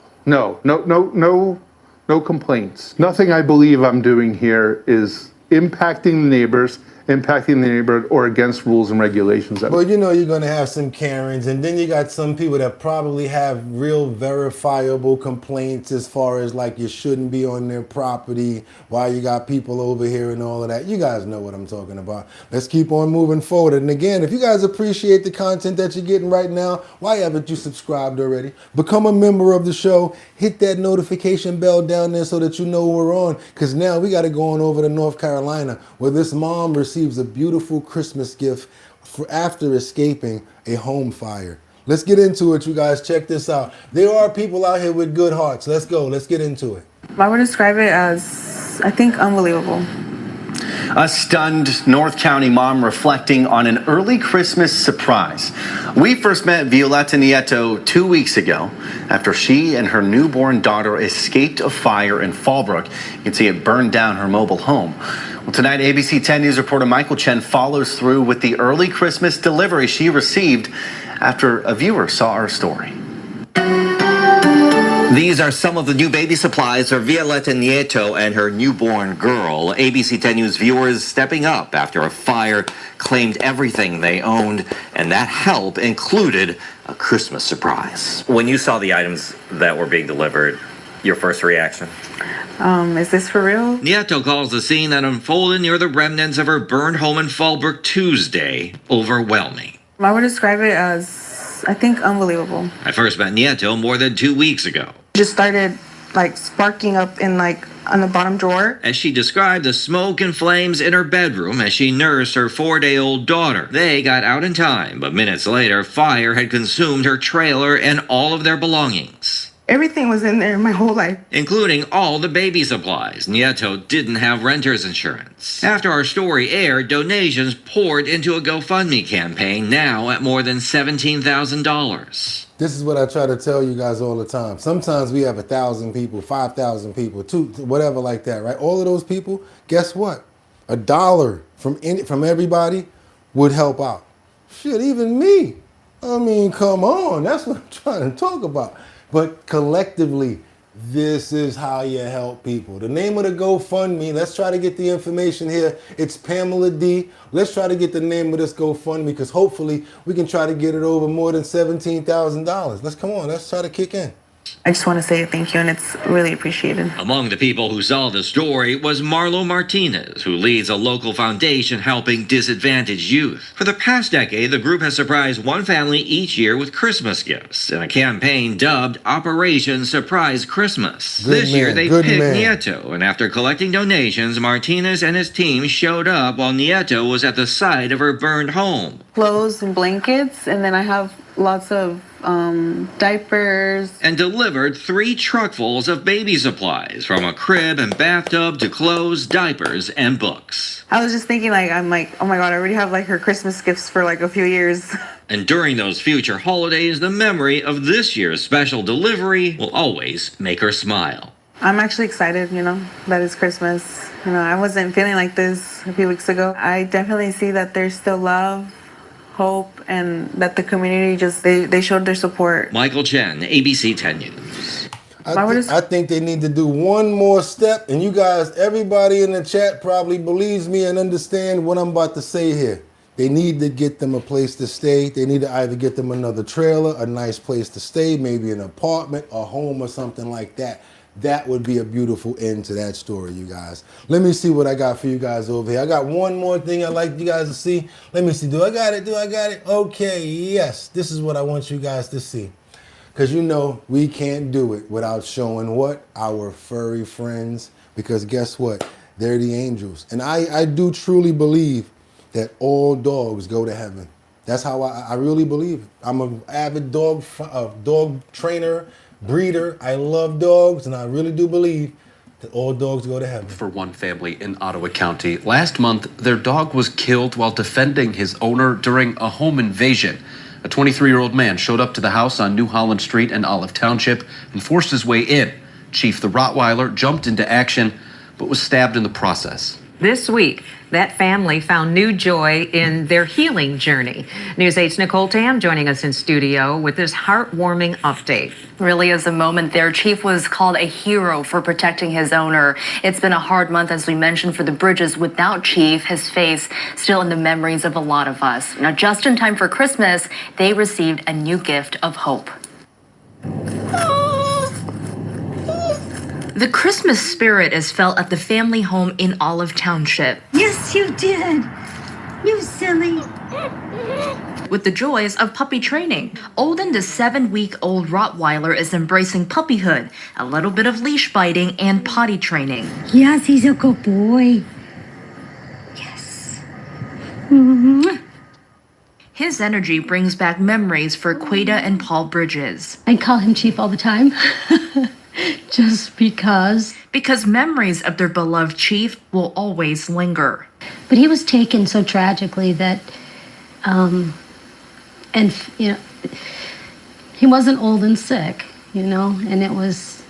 complaints. Nothing I believe I'm doing here is impacting the neighbors, impacting the neighborhood, or against rules and regulations. Well, you know you're going to have some Karens, and then you got some people that probably have real verifiable complaints as far as like you shouldn't be on their property, why you got people over here and all of that. You guys know what I'm talking about. Let's keep on moving forward. And again, if you guys appreciate the content that you're getting right now, why haven't you subscribed already? Become a member of the show. Hit that notification bell down there so that you know we're on, because now we got to go on over to North Carolina where this mom receives a beautiful Christmas gift after escaping a home fire. Let's get into it, you guys. Check this out. There are people out here with good hearts. Let's go. Let's get into it. I would describe it as, I think, unbelievable. A stunned North County mom reflecting on an early Christmas surprise. We first met Violetta Nieto 2 weeks ago after she and her newborn daughter escaped a fire in Fallbrook. You can see it burned down her mobile home. Well, tonight, ABC 10 News reporter Michael Chen follows through with the early Christmas delivery she received after a viewer saw our story. These are some of the new baby supplies for Violetta Nieto and her newborn girl. ABC 10 News viewers stepping up after a fire claimed everything they owned, and that help included a Christmas surprise. When you saw the items that were being delivered, your first reaction? Is this for real? Nieto calls the scene that unfolded near the remnants of her burned home in Fallbrook Tuesday overwhelming. I would describe it as, I think, unbelievable. I first met Nieto more than 2 weeks ago. Just started like sparking up in like on the bottom drawer. As she described the smoke and flames in her bedroom as she nursed her 4-day-old daughter. They got out in time, but minutes later, fire had consumed her trailer and all of their belongings. Everything was in there my whole life. Including all the baby supplies. Nieto didn't have renter's insurance. After our story aired, donations poured into a GoFundMe campaign, now at more than $17,000. This is what I try to tell you guys all the time. Sometimes we have 1,000 people, 5,000 people, whatever like that, right? All of those people, guess what? $1 from everybody would help out. Shit, even me. I mean, come on. That's what I'm trying to talk about. But collectively, this is how you help people. The name of the GoFundMe, let's try to get the information here. It's Pamela D. Let's try to get the name of this GoFundMe because hopefully we can try to get it over more than $17,000. Let's try to kick in. I just want to say thank you, and it's really appreciated. Among the people who saw the story was Marlo Martinez, who leads a local foundation helping disadvantaged youth. For the past decade, the group has surprised one family each year with Christmas gifts in a campaign dubbed Operation Surprise Christmas. This year, they picked Nieto, and after collecting donations, Martinez and his team showed up while Nieto was at the site of her burned home. Clothes and blankets, and then I have lots of diapers. And delivered 3 truckfuls of baby supplies, from a crib and bathtub to clothes, diapers, and books. I was just thinking, I'm like, oh my God, I already have her Christmas gifts for a few years. And during those future holidays, the memory of this year's special delivery will always make her smile. I'm actually excited, that it's Christmas. I wasn't feeling like this a few weeks ago. I definitely see that there's still love, hope, and that the community they showed their support. Michael Chen, ABC 10 News. I think they need to do one more step, and you guys, everybody in the chat probably believes me and understand what I'm about to say here. They need to get them a place to stay. They need to either get them another trailer, a nice place to stay, maybe an apartment, a home or something like that. That would be a beautiful end to that story, you guys. Let me see what I got for you guys over here. I got one more thing I'd like you guys to see. Let me see. Do I got it? Okay, yes. This is what I want you guys to see. Because we can't do it without showing what? Our furry friends. Because guess what? They're the angels. And I do truly believe that all dogs go to heaven. That's how I really believe it. I'm an avid dog trainer, breeder. I love dogs, and I really do believe that all dogs go to heaven. For one family in Ottawa County, last month, their dog was killed while defending his owner during a home invasion. A 23-year-old man showed up to the house on New Holland Street in Olive Township and forced his way in. Chief the Rottweiler jumped into action, but was stabbed in the process. This week, that family found new joy in their healing journey. News 8's Nicole Tam joining us in studio with this heartwarming update. Really is a moment there. Chief was called a hero for protecting his owner. It's been a hard month, as we mentioned, for the Bridges without Chief, his face still in the memories of a lot of us. Now, just in time for Christmas, they received a new gift of hope. The Christmas spirit is felt at the family home in Olive Township. Yes, you did. You silly. With the joys of puppy training. Olden, the 7-week-old Rottweiler, is embracing puppyhood, a little bit of leash biting and potty training. Yes, he's a good boy. Yes. His energy brings back memories for Quada and Paul Bridges. I call him Chief all the time. Just because. Because memories of their beloved Chief will always linger. But he was taken so tragically that, he wasn't old and sick, and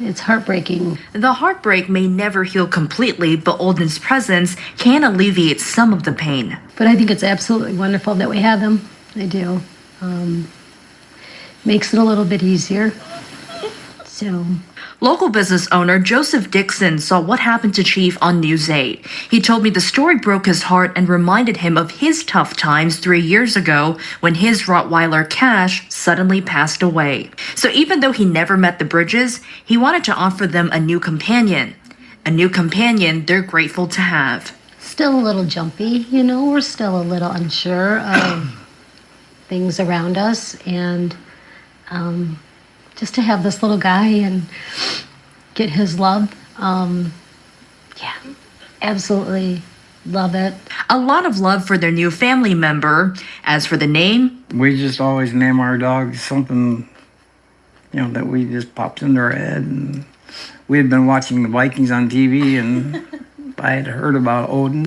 it's heartbreaking. The heartbreak may never heal completely, but Olden's presence can alleviate some of the pain. But I think it's absolutely wonderful that we have him. I do. Makes it a little bit easier. So. Local business owner Joseph Dixon saw what happened to Chief on News 8. He told me the story broke his heart and reminded him of his tough times 3 years ago when his Rottweiler Cash suddenly passed away. So even though he never met the Bridges, he wanted to offer them a new companion. A new companion they're grateful to have. Still a little jumpy, we're still a little unsure of things around us, and just to have this little guy and get his love, absolutely love it. A lot of love for their new family member. As for the name, we just always name our dogs something, that we just popped into our head. And we had been watching the Vikings on TV, and I had heard about Odin.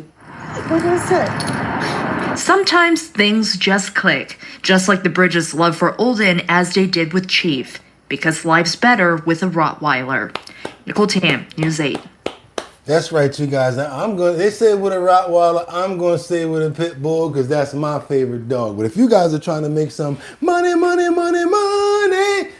What is it? Sometimes things just click, just like the Bridges' love for Olden as they did with Chief. Because life's better with a Rottweiler. Nicole Tam, News 8. That's right, you guys. Now, they say with a Rottweiler, I'm going to say with a pit bull because that's my favorite dog. But if you guys are trying to make some money,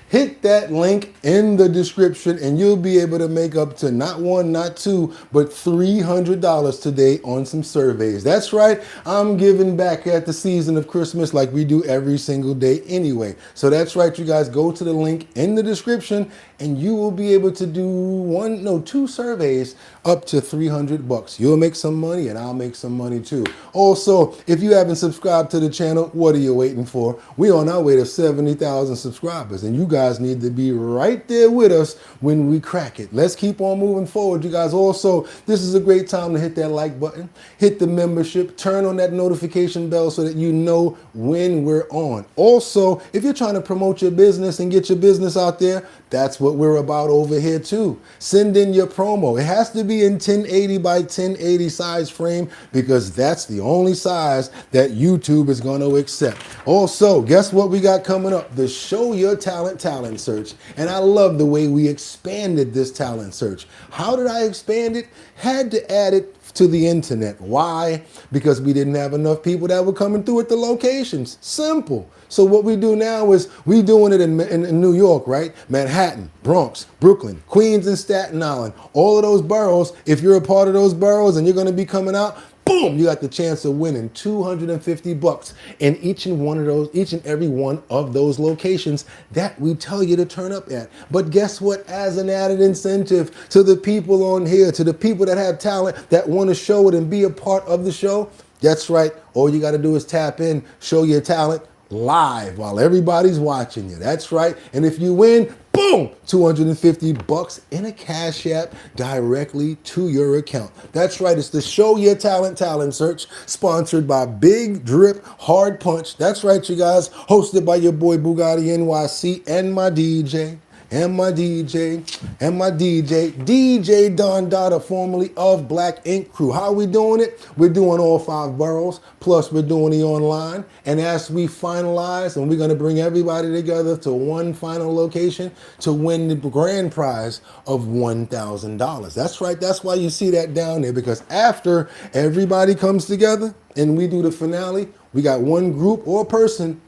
hit that link in the description and you'll be able to make up to not one, not two, but $300 today on some surveys. That's right. I'm giving back at the season of Christmas like we do every single day anyway. So that's right, you guys. Go to the link in the description and you will be able to do two surveys up to $300. You'll make some money and I'll make some money too. Also, if you haven't subscribed to the channel, what are you waiting for? We're on our way to 70,000 subscribers and you guys need to be right there with us when we crack it. Let's keep on moving forward, you guys. Also, this is a great time to hit that like button, hit the membership, turn on that notification bell so that you know when we're on. Also, if you're trying to promote your business and get your business out there, that's what we're about over here too. Send in your promo. It has to be in 1080 by 1080 size frame because that's the only size that YouTube is going to accept. Also, guess what we got coming up? The Show Your Talent search. And I love the way we expanded this talent search. How did I expand it? Had to add it to the internet. Why? Because we didn't have enough people that were coming through at the locations. Simple. So what we do now is we doing it in New York, right? Manhattan, Bronx, Brooklyn, Queens, and Staten Island. All of those boroughs, if you're a part of those boroughs and you're going to be coming out, boom, you got the chance of winning $250 in each and every one of those locations that we tell you to turn up at. But guess what? As an added incentive to the people on here, to the people that have talent that want to show it and be a part of the show, that's right. All you got to do is tap in, show your talent live while everybody's watching you. That's right. And if you win, boom, $250 in a Cash App directly to your account. That's right. It's the Show Your Talent search sponsored by Big Drip Hard Punch. That's right, you guys. Hosted by your boy BOOGOTTINYC and my DJ. DJ Don Dada, formerly of Black Ink Crew. How are we doing it? We're doing all 5 boroughs, plus we're doing the online. And as we finalize, and we're going to bring everybody together to one final location to win the grand prize of $1,000. That's right. That's why you see that down there, because after everybody comes together and we do the finale, we got one group or person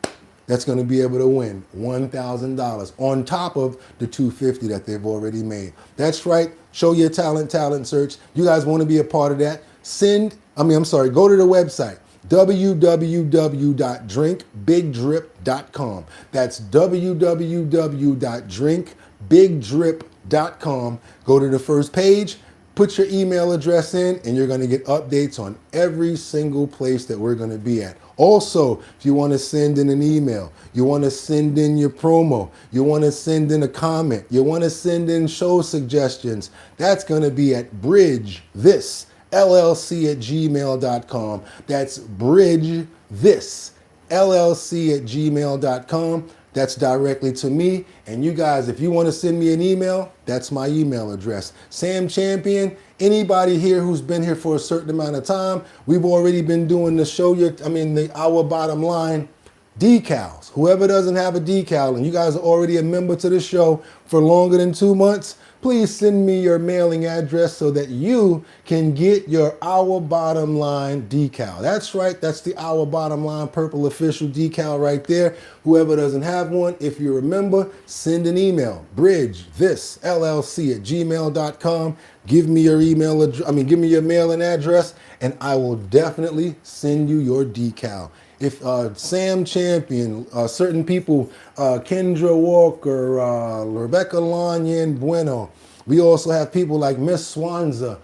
that's going to be able to win $1,000 on top of the $250 that they've already made. That's right. Show Your Talent search. You guys want to be a part of that? Go to the website, www.drinkbigdrip.com. That's www.drinkbigdrip.com. Go to the first page, put your email address in, and you're going to get updates on every single place that we're going to be at. Also, if you want to send in an email, you want to send in your promo, you want to send in a comment, you want to send in show suggestions, that's going to be at bridgethisllc@gmail.com. That's bridgethisllc@gmail.com. That's directly to me. And you guys, if you want to send me an email, that's my email address. Sam Champion, anybody here who's been here for a certain amount of time, we've already been doing the Our Bottom Line decals. Whoever doesn't have a decal and you guys are already a member to the show for longer than 2 months, please send me your mailing address so that you can get your Our Bottom Line decal. That's right, that's the Our Bottom Line purple official decal right there. Whoever doesn't have one, if you remember, send an email, bridgethisllc@gmail.com. Give me your give me your mailing address, and I will definitely send you your decal. If Sam Champion, certain people, Kendra Walker, Rebecca Lanyan Bueno. We also have people like Miss Swanza,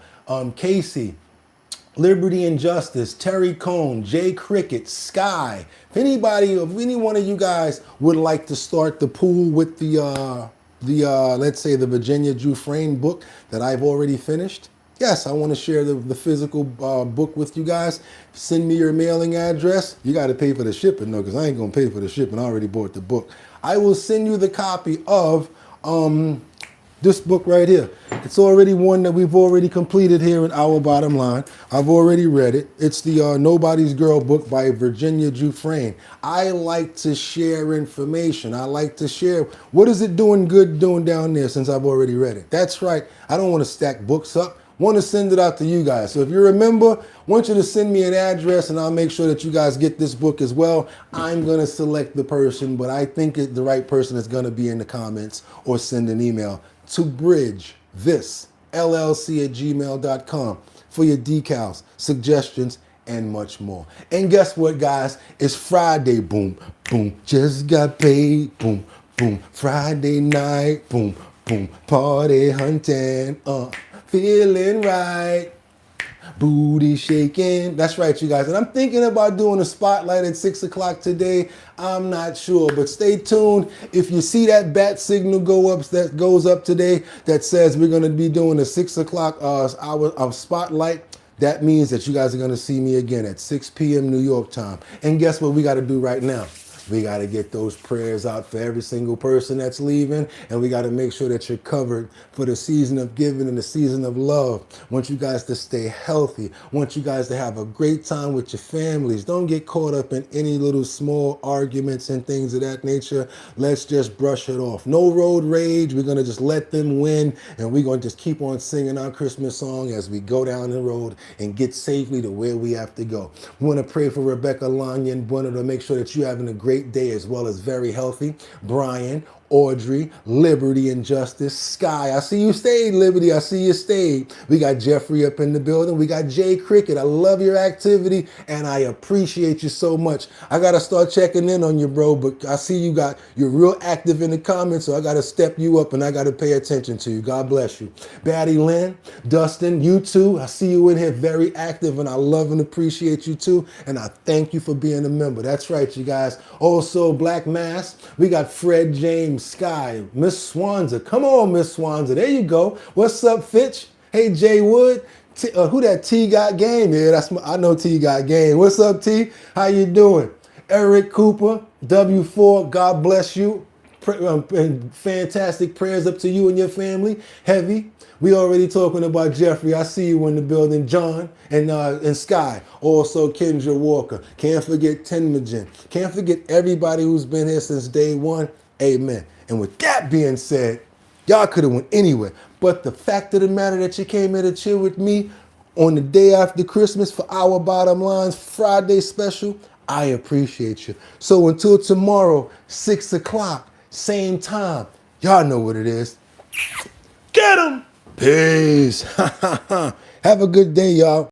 Casey, Liberty and Justice, Terry Cohn, Jay Cricket, Sky. If any one of you guys would like to start the pool with let's say the Virginia Dufresne book that I've already finished, yes, I want to share the physical book with you guys. Send me your mailing address. You got to pay for the shipping though, because I ain't going to pay for the shipping. I already bought the book. I will send you the copy of this book right here. It's already one that we've already completed here in Our Bottom Line. I've already read it. It's the Nobody's Girl book by Virginia Dufresne. I like to share information. I like to share what is it doing down there since I've already read it. That's right. I don't want to stack books up. want to send it out to you guys. So if you remember, I want you to send me an address and I'll make sure that you guys get this book as well. I'm going to select the person, but I think the right person is going to be in the comments or send an email to bridgethisllc@gmail.com for your decals, suggestions, and much more. And guess what, guys? It's Friday, boom, boom. Just got paid, boom, boom. Friday night, boom, boom. Party hunting, feeling right. Booty shaking. That's right, you guys. And I'm thinking about doing a spotlight at 6 o'clock today. I'm not sure, but stay tuned. If you see that bat signal that goes up today that says we're going to be doing a 6 o'clock hour of spotlight, that means that you guys are going to see me again at 6 p.m. New York time. And guess what we got to do right now? We got to get those prayers out for every single person that's leaving, and we got to make sure that you're covered for the season of giving and the season of love. I want you guys to stay healthy. I want you guys to have a great time with your families. Don't get caught up in any little small arguments and things of that nature. Let's just brush it off. No road rage. We're going to just let them win, and we're going to just keep on singing our Christmas song as we go down the road and get safely to where we have to go. We want to pray for Rebecca, Lanya, and Buena to make sure that you're having a great day as well as very healthy. Brian, Audrey, Liberty and Justice, Sky. I see you stayed, Liberty. I see you stayed. We got Jeffrey up in the building. We got Jay Cricket. I love your activity and I appreciate you so much. I got to start checking in on you, bro, but I see you're real active in the comments, so I got to step you up and I got to pay attention to you. God bless you. Batty Lynn, Dustin, you too. I see you in here very active and I love and appreciate you too. And I thank you for being a member. That's right, you guys. Also, Black Mass. We got Fred James, Sky, Miss Swanza. Come on, Miss Swanza. There you go. What's up, Fitch? Hey, Jay Wood. Who that T got game? Yeah, I know T got game. What's up, T? How you doing? Eric Cooper, W4. God bless you. And fantastic prayers up to you and your family. Heavy. We already talking about Jeffrey. I see you in the building. John and Sky. Also Kendra Walker. Can't forget Tenmagen. Can't forget everybody who's been here since day one. Amen. And with that being said, y'all could have went anywhere. But the fact of the matter that you came here to chill with me on the day after Christmas for our Bottom Line's Friday special, I appreciate you. So until tomorrow, 6 o'clock, same time, y'all know what it is. Get 'em! Peace. Have a good day, y'all.